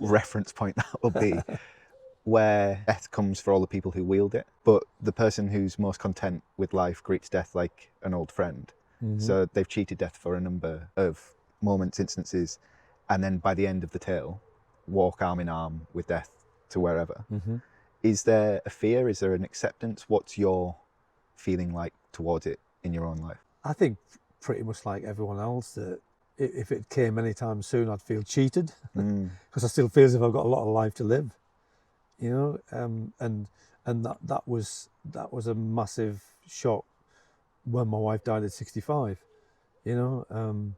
reference point that will be, where death comes for all the people who wield it, but the person who's most content with life greets death like an old friend. So they've cheated death for a number of moments, instances, and then by the end of the tale, walk arm in arm with death to wherever. Is there a fear? Is there an acceptance? What's your feeling like towards it in your own life? I think pretty much like everyone else, that if it came anytime soon, I'd feel cheated, because I still feel as if I've got a lot of life to live, you know. And that was a massive shock when my wife died at 65. You know,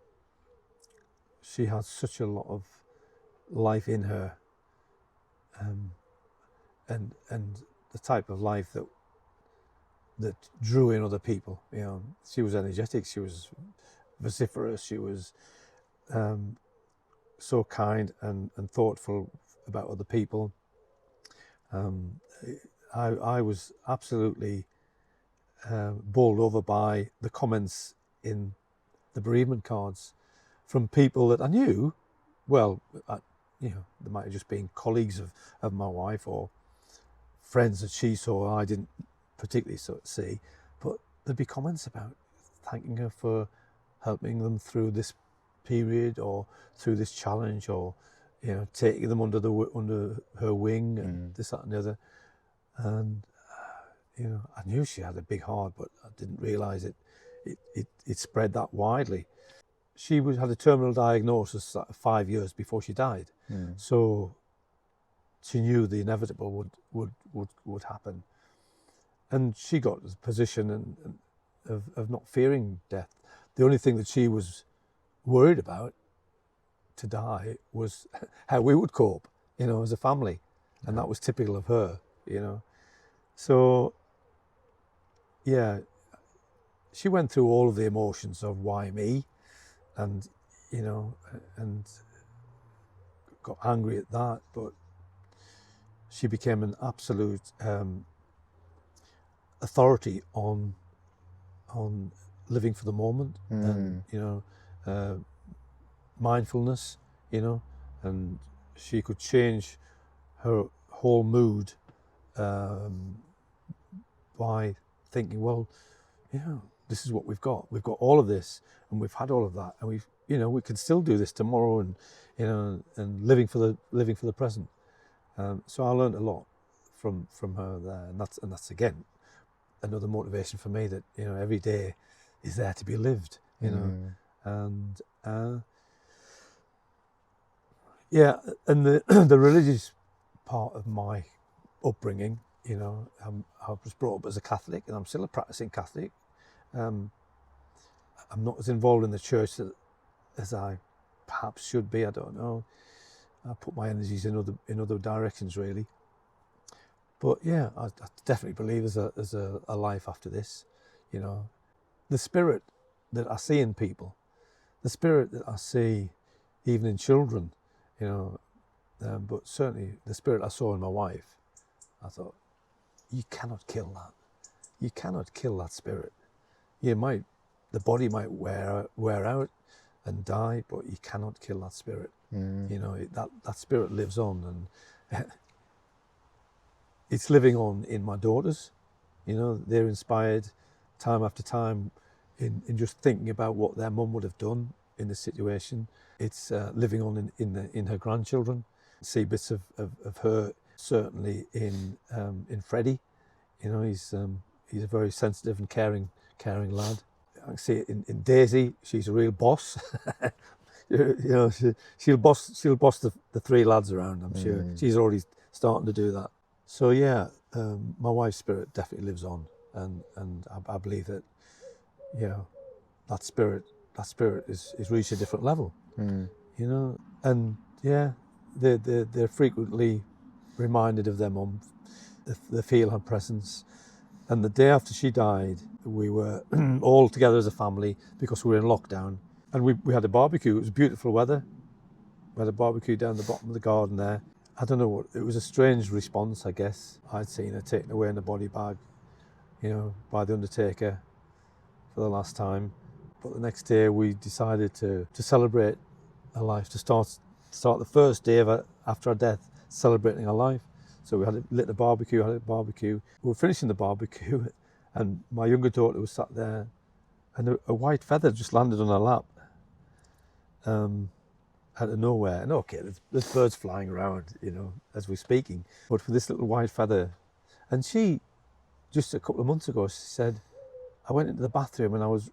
she had such a lot of life in her, and the type of life that drew in other people. You know, she was energetic, she was vociferous, she was so kind and thoughtful about other people. I was absolutely bowled over by the comments in the bereavement cards from people that I knew well. You know, they might have just been colleagues of my wife or friends that she saw I didn't particularly see, but there'd be comments about thanking her for helping them through this period or through this challenge, or, you know, taking them under her wing and this, that and the other. And you know, I knew she had a big heart, but I didn't realise it spread that widely. She had a terminal diagnosis 5 years before she died, so she knew the inevitable would happen, and she got the position of not fearing death. The only thing that she was worried about to die was how we would cope, you know, as a family, and that was typical of her, you know. So yeah, she went through all of the emotions of why me, and, you know, and got angry at that, but she became an absolute authority on living for the moment, and, you know, mindfulness, you know, and she could change her whole mood by thinking, well, you know, this is what we've got all of this, and we've had all of that, and we've, you know, we can still do this tomorrow, and, you know, and living for the present. So I learned a lot from her there, and that's again another motivation for me, that, you know, every day is there to be lived, you know. And yeah, and the religious part of my upbringing, you know, I was brought up as a Catholic, and I'm still a practicing Catholic. I'm not as involved in the church as I perhaps should be. I don't know. I put my energies in other directions, really. But yeah, I definitely believe there's a life after this. You know, the spirit that I see in people, the spirit that I see even in children, you know, but certainly the spirit I saw in my wife, I thought, you cannot kill that. You cannot kill that spirit. the body might wear out and die, but you cannot kill that spirit. You know, that spirit lives on, and it's living on in my daughters. You know, they're inspired time after time in just thinking about what their mum would have done in this situation. It's living on in her grandchildren. See bits of her certainly in Freddie. You know, he's a very sensitive and caring lad. I can see it in Daisy. She's a real boss. You know, she'll boss the three lads around. I'm sure she's already starting to do that. So yeah, my wife's spirit definitely lives on, and I believe that, you know, that spirit is reached a different level. You know, and yeah, they're frequently reminded of their mum. They feel her presence. And the day after she died, we were all together as a family because we were in lockdown. And we had a barbecue. It was beautiful weather. We had a barbecue down the bottom of the garden there. I don't know what, it was a strange response, I guess. I'd seen her taken away in a body bag, you know, by the undertaker for the last time. But the next day we decided to celebrate her life, to start the first day of her, after her death, celebrating her life. So we lit a barbecue, We were finishing the barbecue, and my younger daughter was sat there, and a white feather just landed on her lap, out of nowhere. And okay, there's birds flying around, you know, as we're speaking, but for this little white feather. And she, just a couple of months ago, she said, I went into the bathroom and I was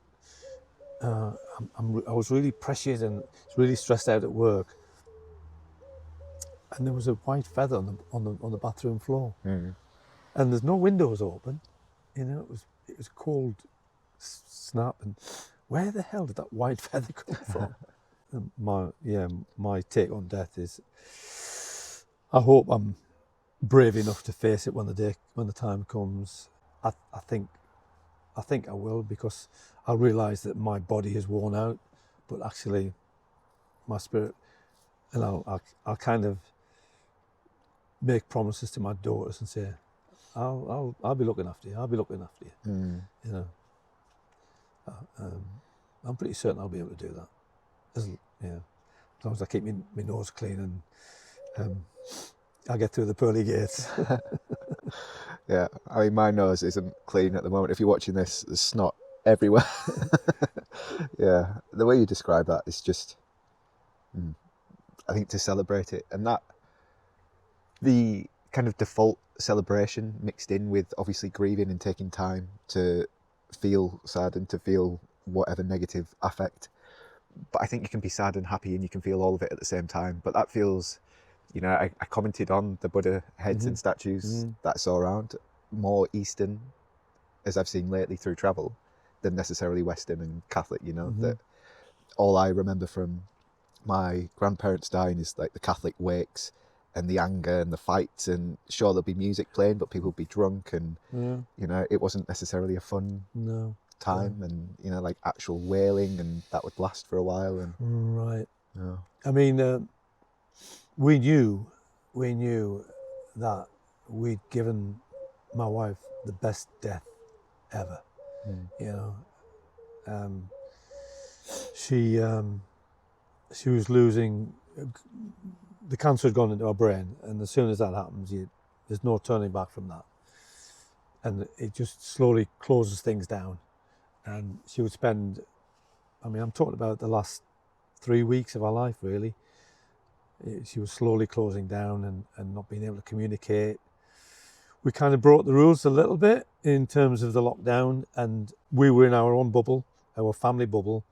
really pressured and really stressed out at work. And there was a white feather on the bathroom floor, and there's no windows open. You know, it was cold snap, and where the hell did that white feather come from? And my take on death is, I hope I'm brave enough to face it when the time comes. I think I will, because I realise that my body is worn out, but actually my spirit, and I'll kind of make promises to my daughters and say, I'll be looking after you. I'll be looking after you. You know, I'm pretty certain I'll be able to do that. As long as I keep my nose clean and I get through the pearly gates. Yeah, I mean, my nose isn't clean at the moment. If you're watching this, there's snot everywhere. Yeah, the way you describe that is just, I think, to celebrate it, and that the kind of default celebration mixed in with obviously grieving and taking time to feel sad and to feel whatever negative affect. But I think you can be sad and happy and you can feel all of it at the same time. But that feels, you know, I commented on the Buddha heads and statues that I saw around, more Eastern, as I've seen lately through travel, than necessarily Western and Catholic, you know, that all I remember from my grandparents dying is like the Catholic wakes and the anger and the fights, and sure, there'll be music playing, but people would be drunk, and you know, it wasn't necessarily a fun time, and you know, like actual wailing, and that would last for a while. And right. I mean, we knew that we'd given my wife the best death ever. You know, she was losing. The cancer had gone into her brain, and as soon as that happens, there's no turning back from that. And it just slowly closes things down. And she would spend, I mean, I'm talking about the last 3 weeks of her life, really. She was slowly closing down and not being able to communicate. We kind of broke the rules a little bit in terms of the lockdown, and we were in our own bubble, our family bubble.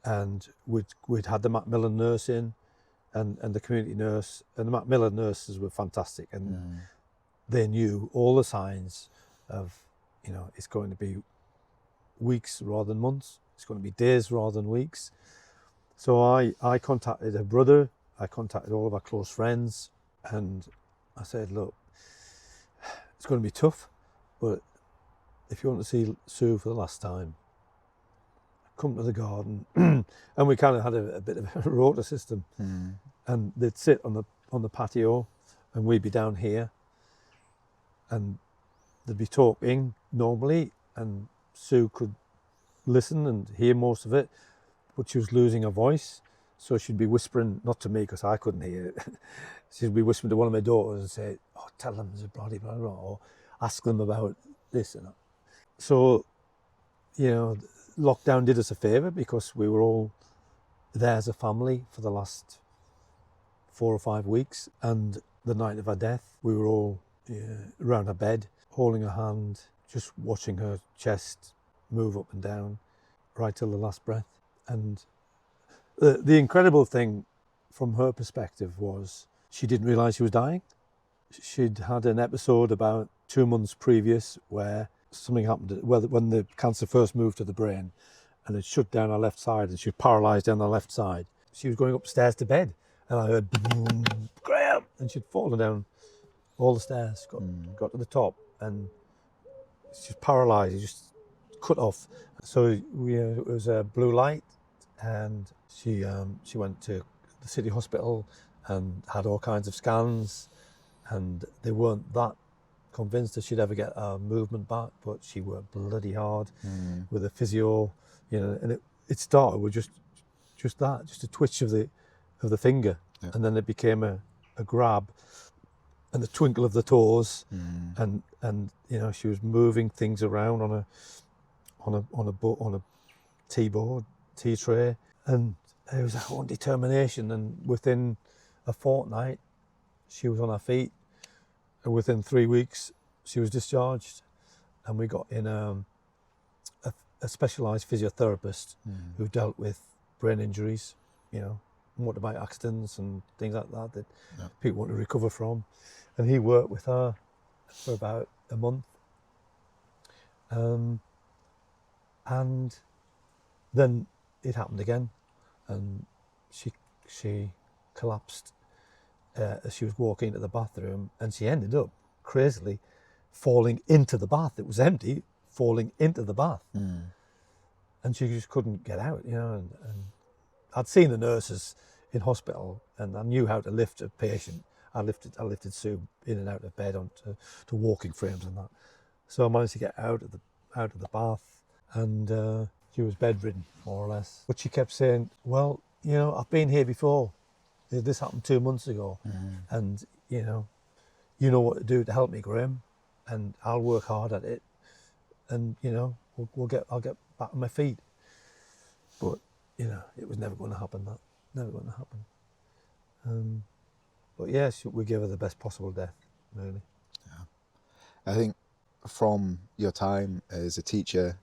And we'd had the Macmillan nurse in, and the community nurse, and the Macmillan nurses were fantastic, and they knew all the signs of, you know, it's going to be weeks rather than months, it's going to be days rather than weeks. So I contacted her brother, I contacted all of our close friends, and I said, look, it's going to be tough, but if you want to see Sue for the last time, come to the garden. And we kind of had a bit of a rota system, and they'd sit on the patio, and we'd be down here, and they'd be talking normally, and Sue could listen and hear most of it, but she was losing her voice. So she'd be whispering, not to me because I couldn't hear it. She'd be whispering to one of my daughters and say, "Oh, tell them there's a bloody blah, blah," or ask them about this and that. So, you know, lockdown did us a favour because we were all there as a family for the last 4 or 5 weeks. And the night of her death, we were all around her bed, holding her hand, just watching her chest move up and down right till the last breath. And the incredible thing from her perspective was she didn't realise she was dying. She'd had an episode about 2 months previous where something happened when the cancer first moved to the brain, and it shut down her left side and she was paralysed down the left side. She was going upstairs to bed and I heard, boom, Graham! And she'd fallen down all the stairs, got to the top, and she was paralysed, just cut off. So it was a blue light, and she went to the city hospital and had all kinds of scans, and they weren't that convinced that she'd ever get her movement back, but she worked bloody hard with a physio, and it started with just a twitch of the finger, and then it became a grab and the twinkle of the toes, and she was moving things around on a tea tray, and it was her own determination, and within a fortnight she was on her feet, and within 3 weeks she was discharged, and we got in a specialised physiotherapist who dealt with brain injuries, motorbike accidents and things like that people want to recover from, and he worked with her for about a month, and then it happened again, and she collapsed as she was walking into the bathroom, and she ended up crazily falling into the bath. It was empty, falling into the bath, and she just couldn't get out, and I'd seen the nurses in hospital, and I knew how to lift a patient. I lifted Sue in and out of bed onto walking frames and that. So I managed to get out of the bath, and she was bedridden, more or less. But she kept saying, "Well, I've been here before. This happened 2 months ago, and you know what to do to help me, Grahame, and I'll work hard at it, and I'll get back on my feet." But it was never going to happen. That never going to happen. But yes, we gave her the best possible death, really. Yeah. I think from your time as a teacher,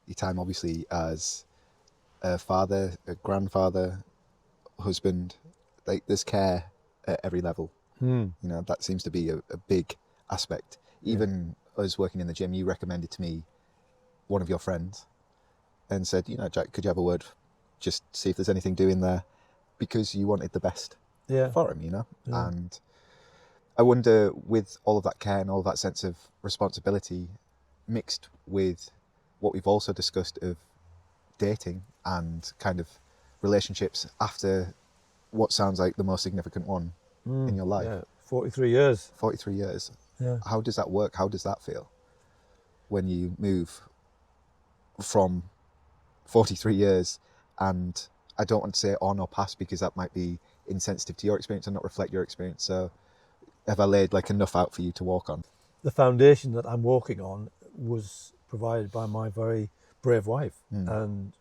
your time obviously as a father, a grandfather, husband, like there's care at every level. That seems to be a big aspect. Even us working in the gym, you recommended to me one of your friends and said, "Jack, could you have a word, just see if there's anything doing there," because you wanted the best for him, And I wonder, with all of that care and all of that sense of responsibility mixed with what we've also discussed of dating and kind of relationships after what sounds like the most significant one in your life. 43 years. 43 years. Yeah. How does that work? How does that feel when you move from 43 years, and I don't want to say on or past because that might be insensitive to your experience and not reflect your experience. So have I laid enough out for you to walk on? The foundation that I'm walking on was provided by my very brave wife. And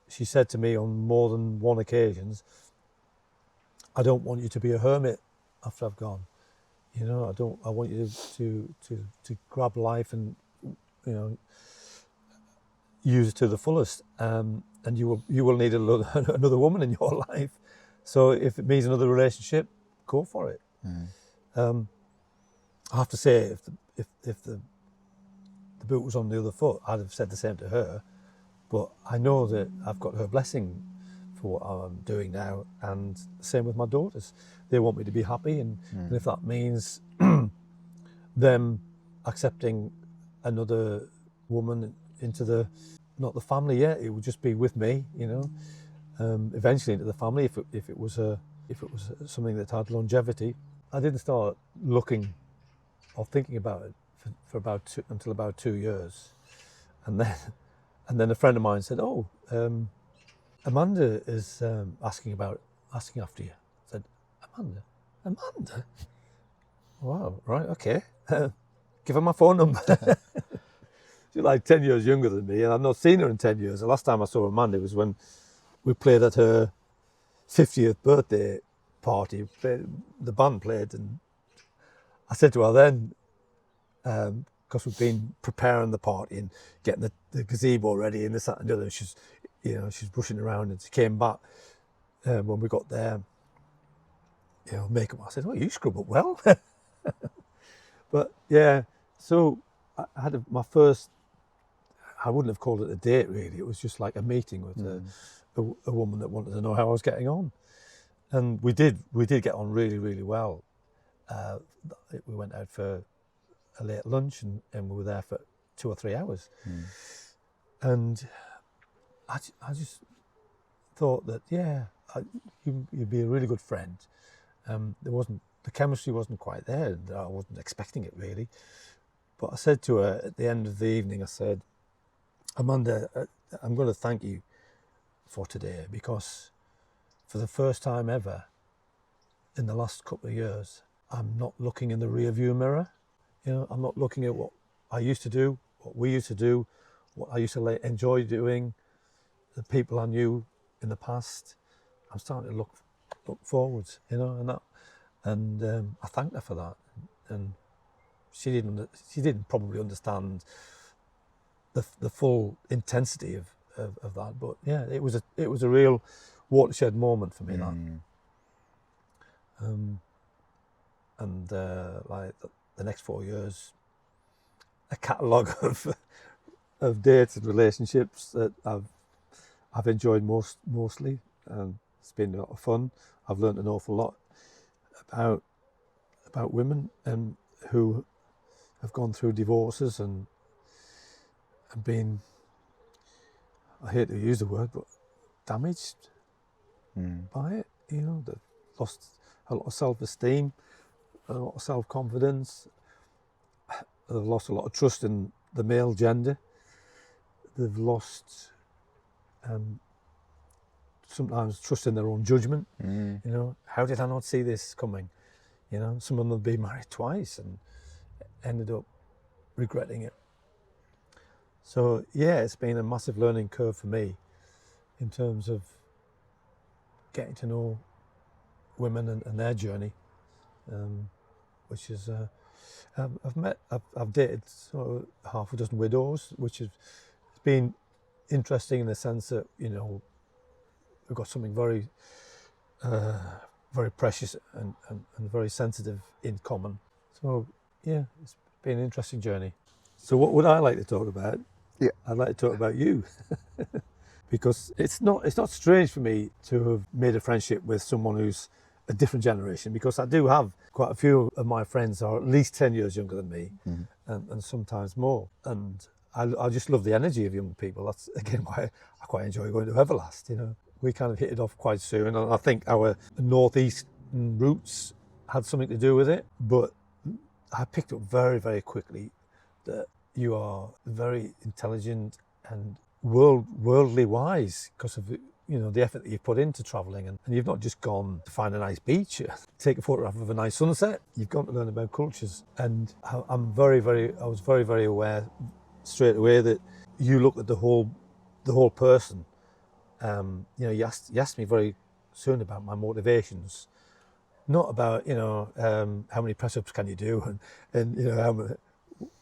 she said to me on more than one occasions, "I don't want you to be a hermit after I've gone. I want you to grab life and, use it to the fullest. And you will need another woman in your life. So if it means another relationship, go for it." I have to say, if the boot was on the other foot, I'd have said the same to her. But I know that I've got her blessing for what I'm doing now, and the same with my daughters. They want me to be happy, and if that means them accepting another woman into not the family yet, it would just be with me, eventually into the family if it was something that had longevity. I didn't start looking or thinking about it until about 2 years, And then a friend of mine said, "Oh, Amanda is asking after you." I said, Amanda? Wow, right, okay. Give her my phone number. She's like 10 years younger than me, and I've not seen her in 10 years. The last time I saw Amanda was when we played at her 50th birthday party. The band played, and I said to her then, because we've been preparing the party and getting the gazebo ready and this, that and the other, she's rushing around, and she came back when we got there, makeup. I said, "Oh, you scrub up well." But yeah, so I had my first, I wouldn't have called it a date really, it was just like a meeting with a woman that wanted to know how I was getting on. And we did get on really, really well. We went out for a late lunch and we were there for 2 or 3 hours. And I just thought that, you'd be a really good friend. The chemistry wasn't quite there, and I wasn't expecting it really. But I said to her at the end of the evening, I said, "Amanda, I'm going to thank you for today, because for the first time ever in the last couple of years, I'm not looking in the rear view mirror. I'm not looking at what I used to do, what we used to do, what I used to enjoy doing, the people I knew in the past. I'm starting to look forwards, and I thanked her for that. And she didn't probably understand the full intensity of that, but yeah, it was a real watershed moment for me. That. And like the next 4 years, a catalogue of dates and relationships that I've enjoyed mostly, and it's been a lot of fun. I've learned an awful lot about women and who have gone through divorces and been, I hate to use the word, but damaged by it. They've lost a lot of self-esteem, a lot of self-confidence. They've lost a lot of trust in the male gender. They've lost sometimes trust in their own judgment. How did I not see this coming? Some of them have been married twice and ended up regretting it. So yeah, it's been a massive learning curve for me in terms of getting to know women and their journey, which is I've dated sort of half a dozen widows, which has been interesting in the sense that we've got something very very precious and very sensitive in common. So yeah, it's been an interesting journey. So what would I like to talk about? Yeah, I'd like to talk about you. Because it's not strange for me to have made a friendship with someone who's a different generation, because I do have quite a few of my friends are at least 10 years younger than me, and sometimes more. And I just love the energy of young people. That's again why I quite enjoy going to Everlast. We kind of hit it off quite soon, and I think our northeast roots had something to do with it. But I picked up very, very quickly that you are very intelligent and worldly wise because of the effort that you've put into travelling, and you've not just gone to find a nice beach, take a photograph of a nice sunset. You've gone to learn about cultures, and I was very, very aware straight away that you look at the whole person. You asked me very soon about my motivations, not about how many press-ups can you do and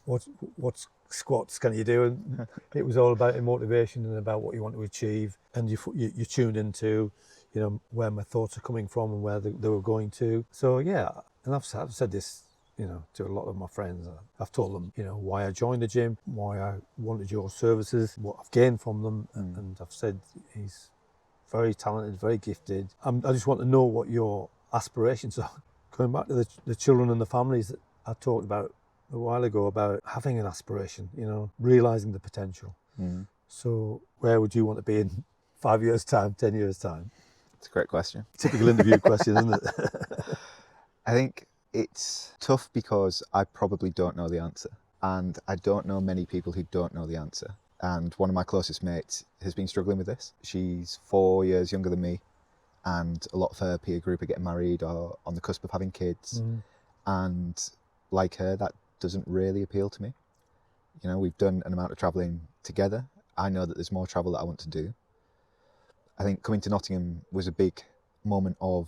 what squats can you do, and it was all about your motivation and about what you want to achieve, and you tuned into where my thoughts are coming from and where they were going to. So yeah, and I've said this to a lot of my friends. I've told them why I joined the gym, why I wanted your services, what I've gained from them, and I've said he's very talented, very gifted. I just want to know what your aspirations are. Going back to the children and the families that I talked about a while ago, about having an aspiration, realising the potential. So where would you want to be in 5 years' time, 10 years' time? it's a great question. Typical interview question, isn't it? I think it's tough because I probably don't know the answer, and I don't know many people who don't know the answer. and one of my closest mates has been struggling with this. She's 4 years younger than me, and a lot of her peer group are getting married or on the cusp of having kids. And like her, that doesn't really appeal to me. You know, we've done an amount of travelling together. I know that there's more travel that I want to do. I think coming to Nottingham was a big moment of,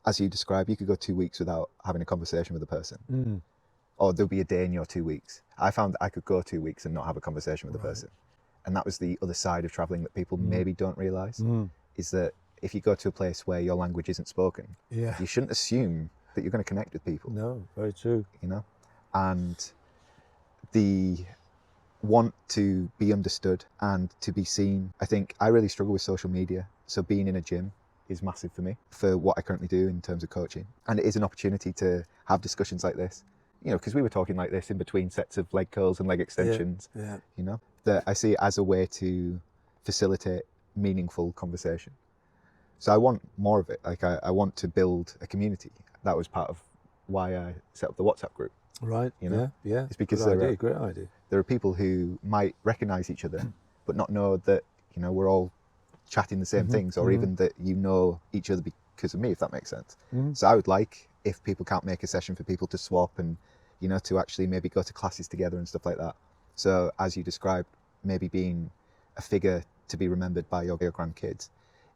as you described, you could go 2 weeks without having a conversation with a person. Or there'll be a day in your 2 weeks. I found that I could go 2 weeks and not have a conversation with a person. And that was the other side of travelling that people maybe don't realise, is that if you go to a place where your language isn't spoken, you shouldn't assume that you're going to connect with people. No, very true. You know? And the want to be understood and to be seen. I think I really struggle with social media. So being in a gym is massive for me, for what I currently do in terms of coaching. And it is an opportunity to have discussions like this. You know, because we were talking like this in between sets of leg curls and leg extensions, you know, that I see it as a way to facilitate meaningful conversation. So I want more of it. Like I want to build a community. That was part of why I set up the WhatsApp group. Right. You know? Yeah. It's because Great idea. There are people who might recognise each other, but not know that, you know, we're all chatting the same things, or even that you know each other because of me, if that makes sense. So I would like, if people can't make a session, for people to swap and, you know, to actually maybe go to classes together and stuff like that. So as you described, maybe being a figure to be remembered by your grandkids,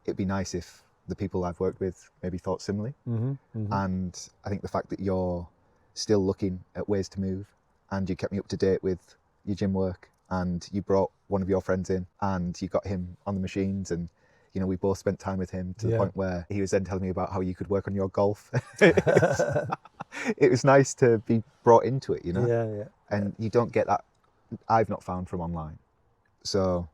it'd be nice if the people I've worked with maybe thought similarly. And I think the fact that you're still looking at ways to move, and you kept me up to date with your gym work, and you brought one of your friends in and you got him on the machines, and, you know, we both spent time with him to the point where he was then telling me about how you could work on your golf. It was nice to be brought into it, you know? And you don't get that, I've not found, from online. So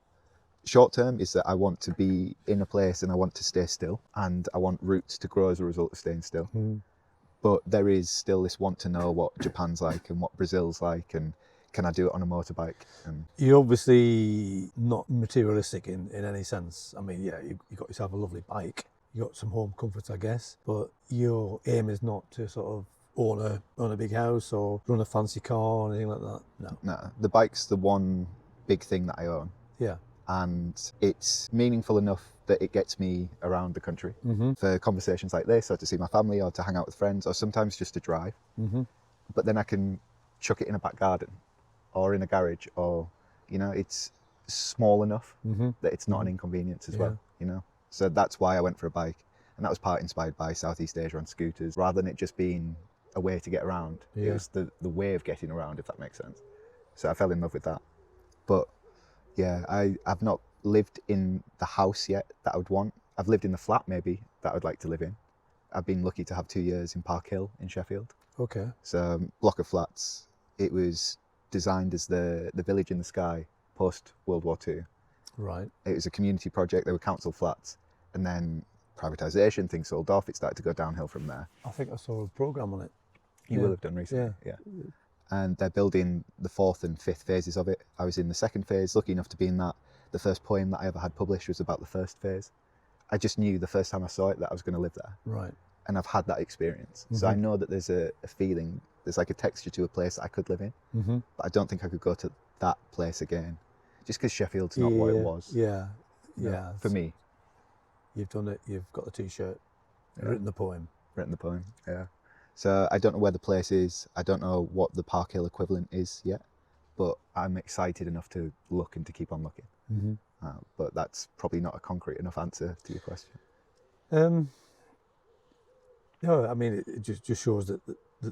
short term is that I want to be in a place and I want to stay still, and I want roots to grow as a result of staying still. But there is still this want to know what Japan's like and what Brazil's like, and can I do it on a motorbike? And you're obviously not materialistic in any sense. I mean, you got yourself a lovely bike, you got some home comforts, I guess, but your aim is not to sort of own a big house or run a fancy car or anything like that. No, the bike's the one big thing that I own. And it's meaningful enough that it gets me around the country for conversations like this, or to see my family, or to hang out with friends, or sometimes just to drive. But then I can chuck it in a back garden or in a garage, or, you know, it's small enough that it's not an inconvenience as well, you know. So that's why I went for a bike, and that was part inspired by Southeast Asia on scooters, rather than it just being a way to get around. It was the way of getting around, if that makes sense. So I fell in love with that. But yeah, I've not lived in the house yet that I would want. I've lived in the flat maybe that I would like to live in. I've been lucky to have 2 years in Park Hill in Sheffield. Okay. So block of flats. It was designed as the village in the sky post World War II. Right. It was a community project. There were council flats, and then privatisation, things sold off. It started to go downhill from there. I think I saw a programme on it. You will have done recently. Yeah. And they're building the 4th and 5th phases of it. I was in the 2nd phase, lucky enough to be in that. The first poem that I ever had published was about the 1st phase. I just knew the first time I saw it that I was going to live there. Right. And I've had that experience. So I know that there's a feeling, there's like a texture to a place that I could live in. But I don't think I could go to that place again, just because Sheffield's not what it was. Yeah. For me. You've done it, you've got the t-shirt, written the poem. Yeah. So I don't know where the place is. I don't know what the Park Hill equivalent is yet, but I'm excited enough to look and to keep on looking. But that's probably not a concrete enough answer to your question. No, I mean, it just shows that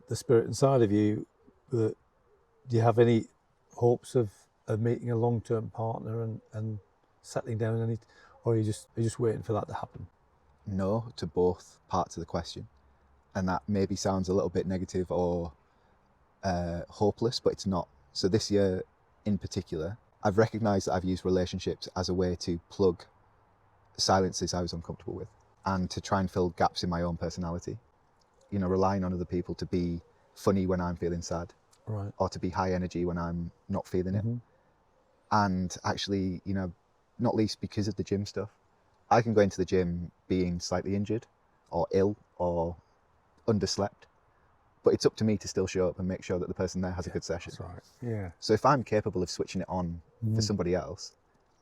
the spirit inside of you. Do you have any hopes of meeting a long-term partner and settling down in it, or are you just waiting for that to happen? No to both parts of the question. And that maybe sounds a little bit negative or hopeless, but it's not. So this year in particular, I've recognised that I've used relationships as a way to plug silences I was uncomfortable with, and to try and fill gaps in my own personality. You know, relying on other people to be funny when I'm feeling sad, right, or to be high energy when I'm not feeling it. And actually, you know, not least because of the gym stuff, I can go into the gym being slightly injured or ill or underslept, but it's up to me to still show up and make sure that the person there has a good session. That's right. Yeah. So if I'm capable of switching it on for somebody else,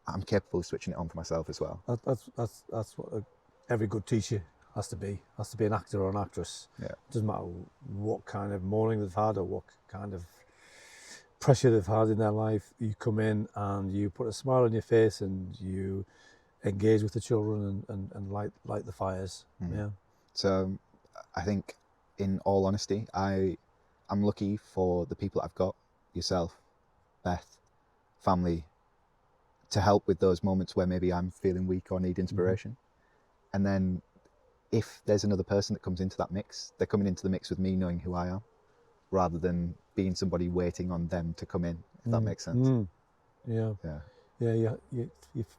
I'm capable of switching it on for myself as well. That's what every good teacher has to be. Has to be an actor or an actress. Yeah. It doesn't matter what kind of morning they've had or what kind of pressure they've had in their life. You come in and you put a smile on your face and you engage with the children and light the fires. Yeah. So I think, in all honesty, I'm lucky for the people I've got, yourself, Beth, family, to help with those moments where maybe I'm feeling weak or need inspiration. And then if there's another person that comes into that mix, they're coming into the mix with me knowing who I am, rather than being somebody waiting on them to come in, if that makes sense. Yeah. Yeah. Yeah.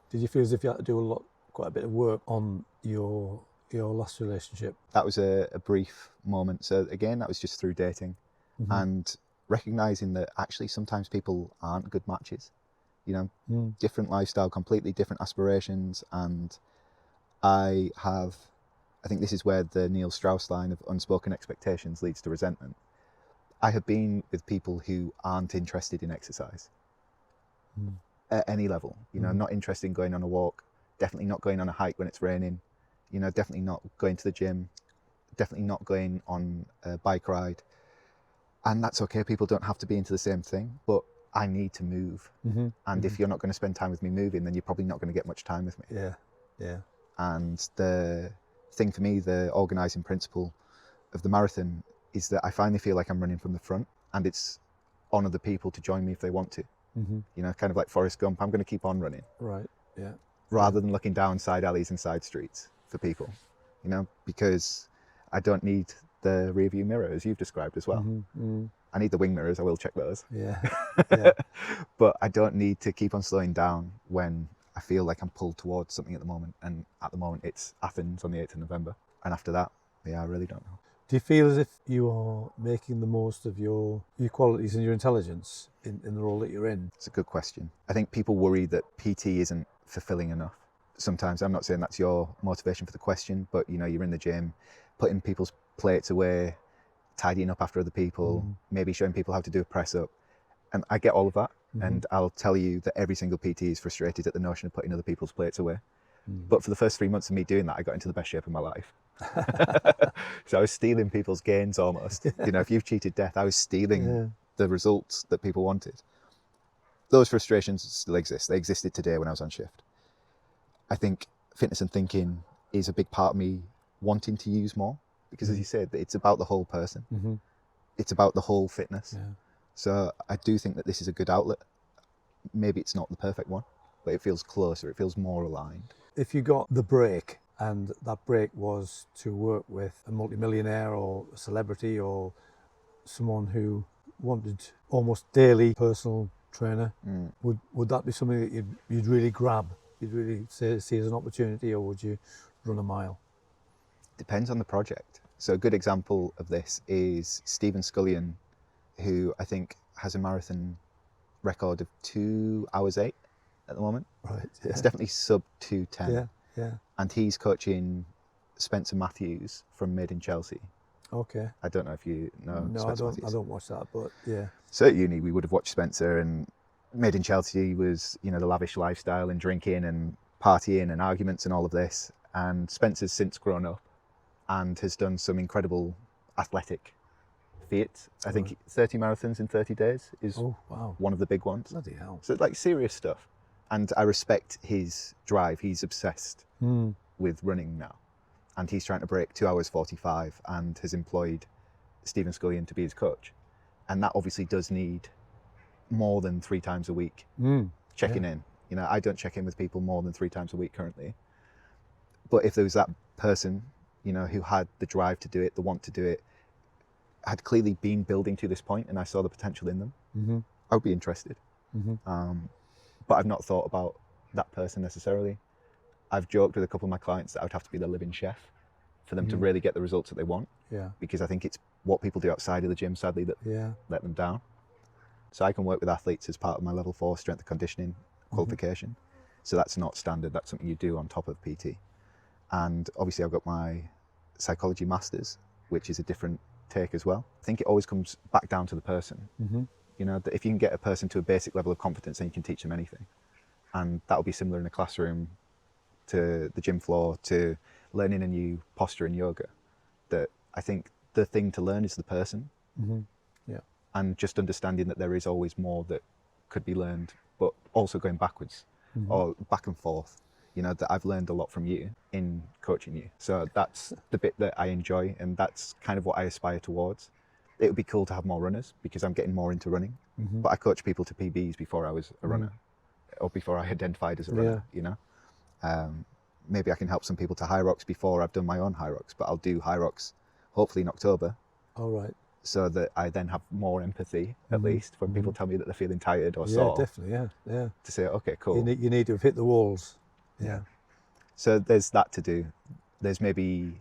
Did you feel as if you had to do quite a bit of work on your last relationship? That was a brief moment. So again, that was just through dating and recognizing that actually sometimes people aren't good matches, different lifestyle, completely different aspirations. And I think this is where the Neil Strauss line of unspoken expectations leads to resentment. I have been with people who aren't interested in exercise at any level, not interested in going on a walk, definitely not going on a hike when it's raining, definitely not going to the gym, definitely not going on a bike ride. And that's okay. People don't have to be into the same thing, but I need to move. And if you're not going to spend time with me moving, then you're probably not going to get much time with me. Yeah. And the thing for me, the organising principle of the marathon is that I finally feel like I'm running from the front, and it's on other people to join me if they want to. Kind of like Forrest Gump, I'm going to keep on running. Right, yeah. Rather than looking down side alleys and side streets for people, because I don't need the rear view mirror, as you've described as well. I need the wing mirrors, I will check those. Yeah. But I don't need to keep on slowing down when I feel like I'm pulled towards something at the moment. And at the moment it's Athens on the 8th of November. And after that, I really don't know. Do you feel as if you are making the most of your qualities and your intelligence in the role that you're in? It's a good question. I think people worry that PT isn't fulfilling enough. Sometimes, I'm not saying that's your motivation for the question, but you're in the gym, putting people's plates away, tidying up after other people, maybe showing people how to do a press up. And I get all of that. And I'll tell you that every single PT is frustrated at the notion of putting other people's plates away. But for the first 3 months of me doing that, I got into the best shape of my life. So I was stealing people's gains almost. If you've cheated death, I was stealing the results that people wanted. Those frustrations still exist. They existed today when I was on shift. I think fitness and thinking is a big part of me wanting to use more, because as you said, it's about the whole person. It's about the whole fitness. So I do think that this is a good outlet. Maybe it's not the perfect one, but it feels closer, it feels more aligned. If you got the break, and that break was to work with a multimillionaire or a celebrity or someone who wanted almost daily personal trainer, would that be something that you'd really grab? You'd really see as an opportunity, or would you run a mile? Depends on the project. So a good example of this is Stephen Scullion, who I think has a marathon record of 2 hours 8 at the moment. Right. Yeah. It's definitely sub 2:10. Yeah. And he's coaching Spencer Matthews from Made in Chelsea. Okay. I don't know if you know No, Spencer Matthews. I don't watch that, but yeah. So at uni we would have watched Spencer, and Made in Chelsea was, the lavish lifestyle and drinking and partying and arguments and all of this. And Spencer's since grown up and has done some incredible athletic feats. I think 30 marathons in 30 days is one of the big ones. Bloody hell. So like serious stuff. And I respect his drive. He's obsessed with running now. And he's trying to break 2 hours 45 and has employed Stephen Scullion to be his coach. And that obviously does need more than 3 times a week checking in. I don't check in with people more than 3 times a week currently. But if there was that person, who had the drive to do it, the want to do it, had clearly been building to this point, and I saw the potential in them, I would be interested. But I've not thought about that person necessarily. I've joked with a couple of my clients that I would have to be the living chef for them to really get the results that they want. Yeah. Because I think it's what people do outside of the gym, sadly, that let them down. So I can work with athletes as part of my level 4 strength and conditioning qualification. So that's not standard. That's something you do on top of PT. And obviously I've got my psychology masters, which is a different take as well. I think it always comes back down to the person. Mm-hmm. You know, that if you can get a person to a basic level of competence, then you can teach them anything. And that will be similar in a classroom to the gym floor, to learning a new posture in yoga. That I think the thing to learn is the person. Mm-hmm. Yeah. And just understanding that there is always more that could be learned, but also going backwards or back and forth. You know, that I've learned a lot from you in coaching you. So that's the bit that I enjoy, and that's kind of what I aspire towards. It would be cool to have more runners because I'm getting more into running, but I coach people to PBs before I was a runner or before I identified as a runner, you know. Maybe I can help some people to high rocks before I've done my own high rocks, but I'll do high rocks hopefully in October. All right. So that I then have more empathy, at least, when people tell me that they're feeling tired or Yeah, sore. definitely. Yeah. To say, okay, cool. You need to have hit the walls. Yeah. So there's that to do. There's maybe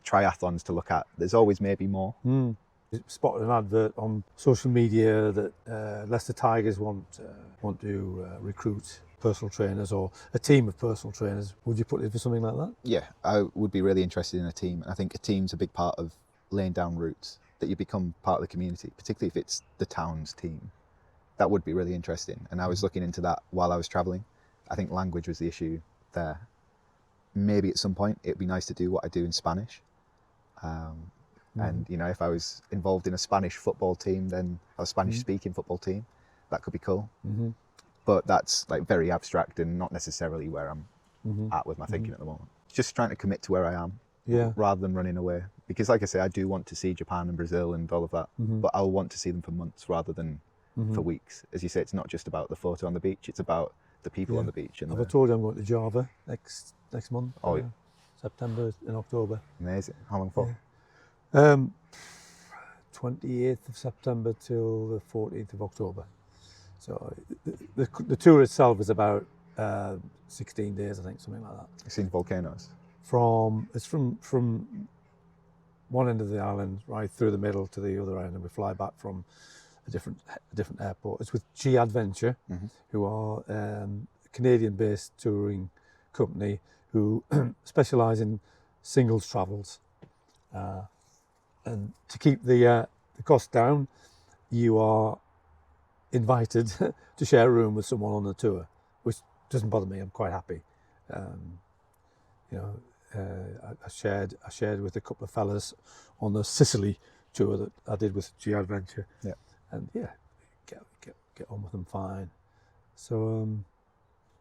triathlons to look at. There's always maybe more. Spotted an advert on social media that Leicester Tigers want to recruit personal trainers or a team of personal trainers. Would you put it for something like that? Yeah, I would be really interested in a team. I think a team's a big part of laying down roots, that you become part of the community, particularly if it's the town's team. That would be really interesting. And I was looking into that while I was travelling. I think language was the issue there. Maybe at some point it'd be nice to do what I do in Spanish. And, you know, if I was involved in a Spanish football team, then a Spanish speaking football team, that could be cool. But that's like very abstract and not necessarily where I'm at with my thinking at the moment. Just trying to commit to where I am rather than running away. Because like I say, I do want to see Japan and Brazil and all of that, but I'll want to see them for months rather than for weeks. As you say, it's not just about the photo on the beach, it's about the people on the beach. And Have I told you I'm going to Java next month? Oh, yeah. September and October. Amazing. How long for? 28th of September till the 14th of October. So the tour itself is about 16 days, I think, something like that. You've seen volcanoes? It's from one end of the island right through the middle to the other end, and we fly back from a different airport. It's with G Adventure, who are a Canadian-based touring company who specialise in singles travels. And to keep the cost down, you are invited to share a room with someone on the tour, which doesn't bother me. I'm quite happy. I shared with a couple of fellas on the Sicily tour that I did with G Adventure. Yeah. And get on with them fine. So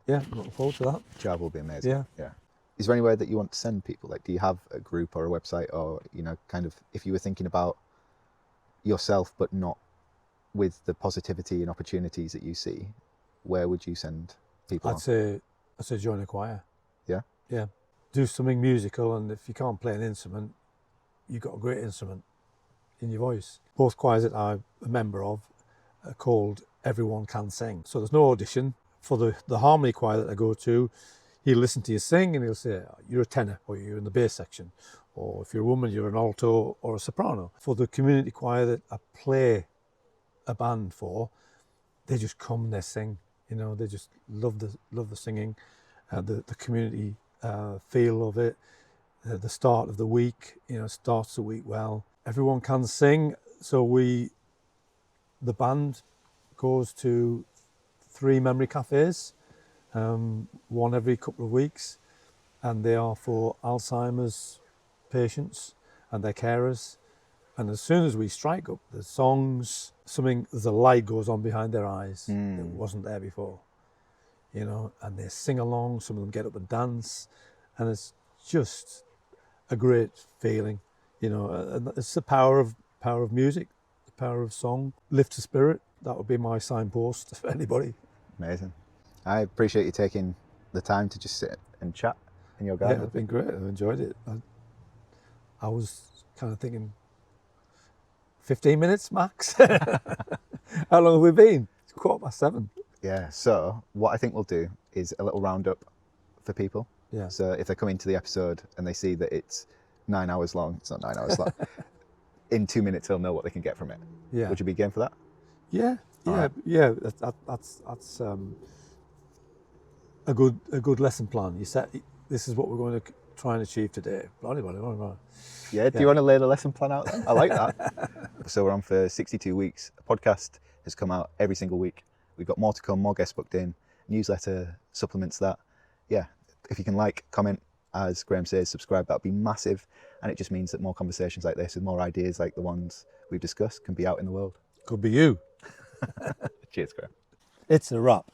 I'm looking forward to that. Job will be amazing. Yeah. Is there anywhere that you want to send people? Like, do you have a group or a website, or, you know, kind of, if you were thinking about yourself but not with the positivity and opportunities that you see, where would you send people? I'd say join a choir. Yeah? Yeah. Do something musical, and if you can't play an instrument, you've got a great instrument in your voice. Both choirs that I'm a member of are called Everyone Can Sing. So there's no audition. For the harmony choir that I go to, he'll listen to you sing and he'll say, you're a tenor, or you're in the bass section, or if you're a woman, you're an alto or a soprano. For the community choir that I play a band for, they just come and they sing. You know, they just love the singing, the community feel of it. The start of the week, you know, starts the week well. Everyone can sing, so the band goes to 3 memory cafes, one every couple of weeks, and they are for Alzheimer's patients and their carers. And as soon as we strike up the songs, the light goes on behind their eyes that wasn't there before, you know, and they sing along. Some of them get up and dance, and it's just a great feeling, you know. And it's the power of music, the power of song. Lifts the spirit. That would be my signpost for anybody. Amazing. I appreciate you taking the time to just sit and chat in your garden. Yeah, it's been great. I've enjoyed it. I was kind of thinking 15 minutes max. How long have we been? It's 7:15. Yeah, so what I think we'll do is a little roundup for people. Yeah. So if they come into the episode and they see that it's 9 hours long, it's not 9 hours long, in 2 minutes they'll know what they can get from it. Yeah. Would you be game for that? Yeah. Right. Yeah. That's a good lesson plan. You set, this is what we're going to try and achieve today? Bloody. Yeah, do you want to lay the lesson plan out then? I like that. So we're on for 62 weeks. A podcast has come out every single week. We've got more to come, more guests booked in, newsletter supplements that. Yeah, if you can like, comment, as Grahame says, subscribe, that'd be massive. And it just means that more conversations like this and more ideas like the ones we've discussed can be out in the world. Could be you. Cheers, Grahame. It's a wrap.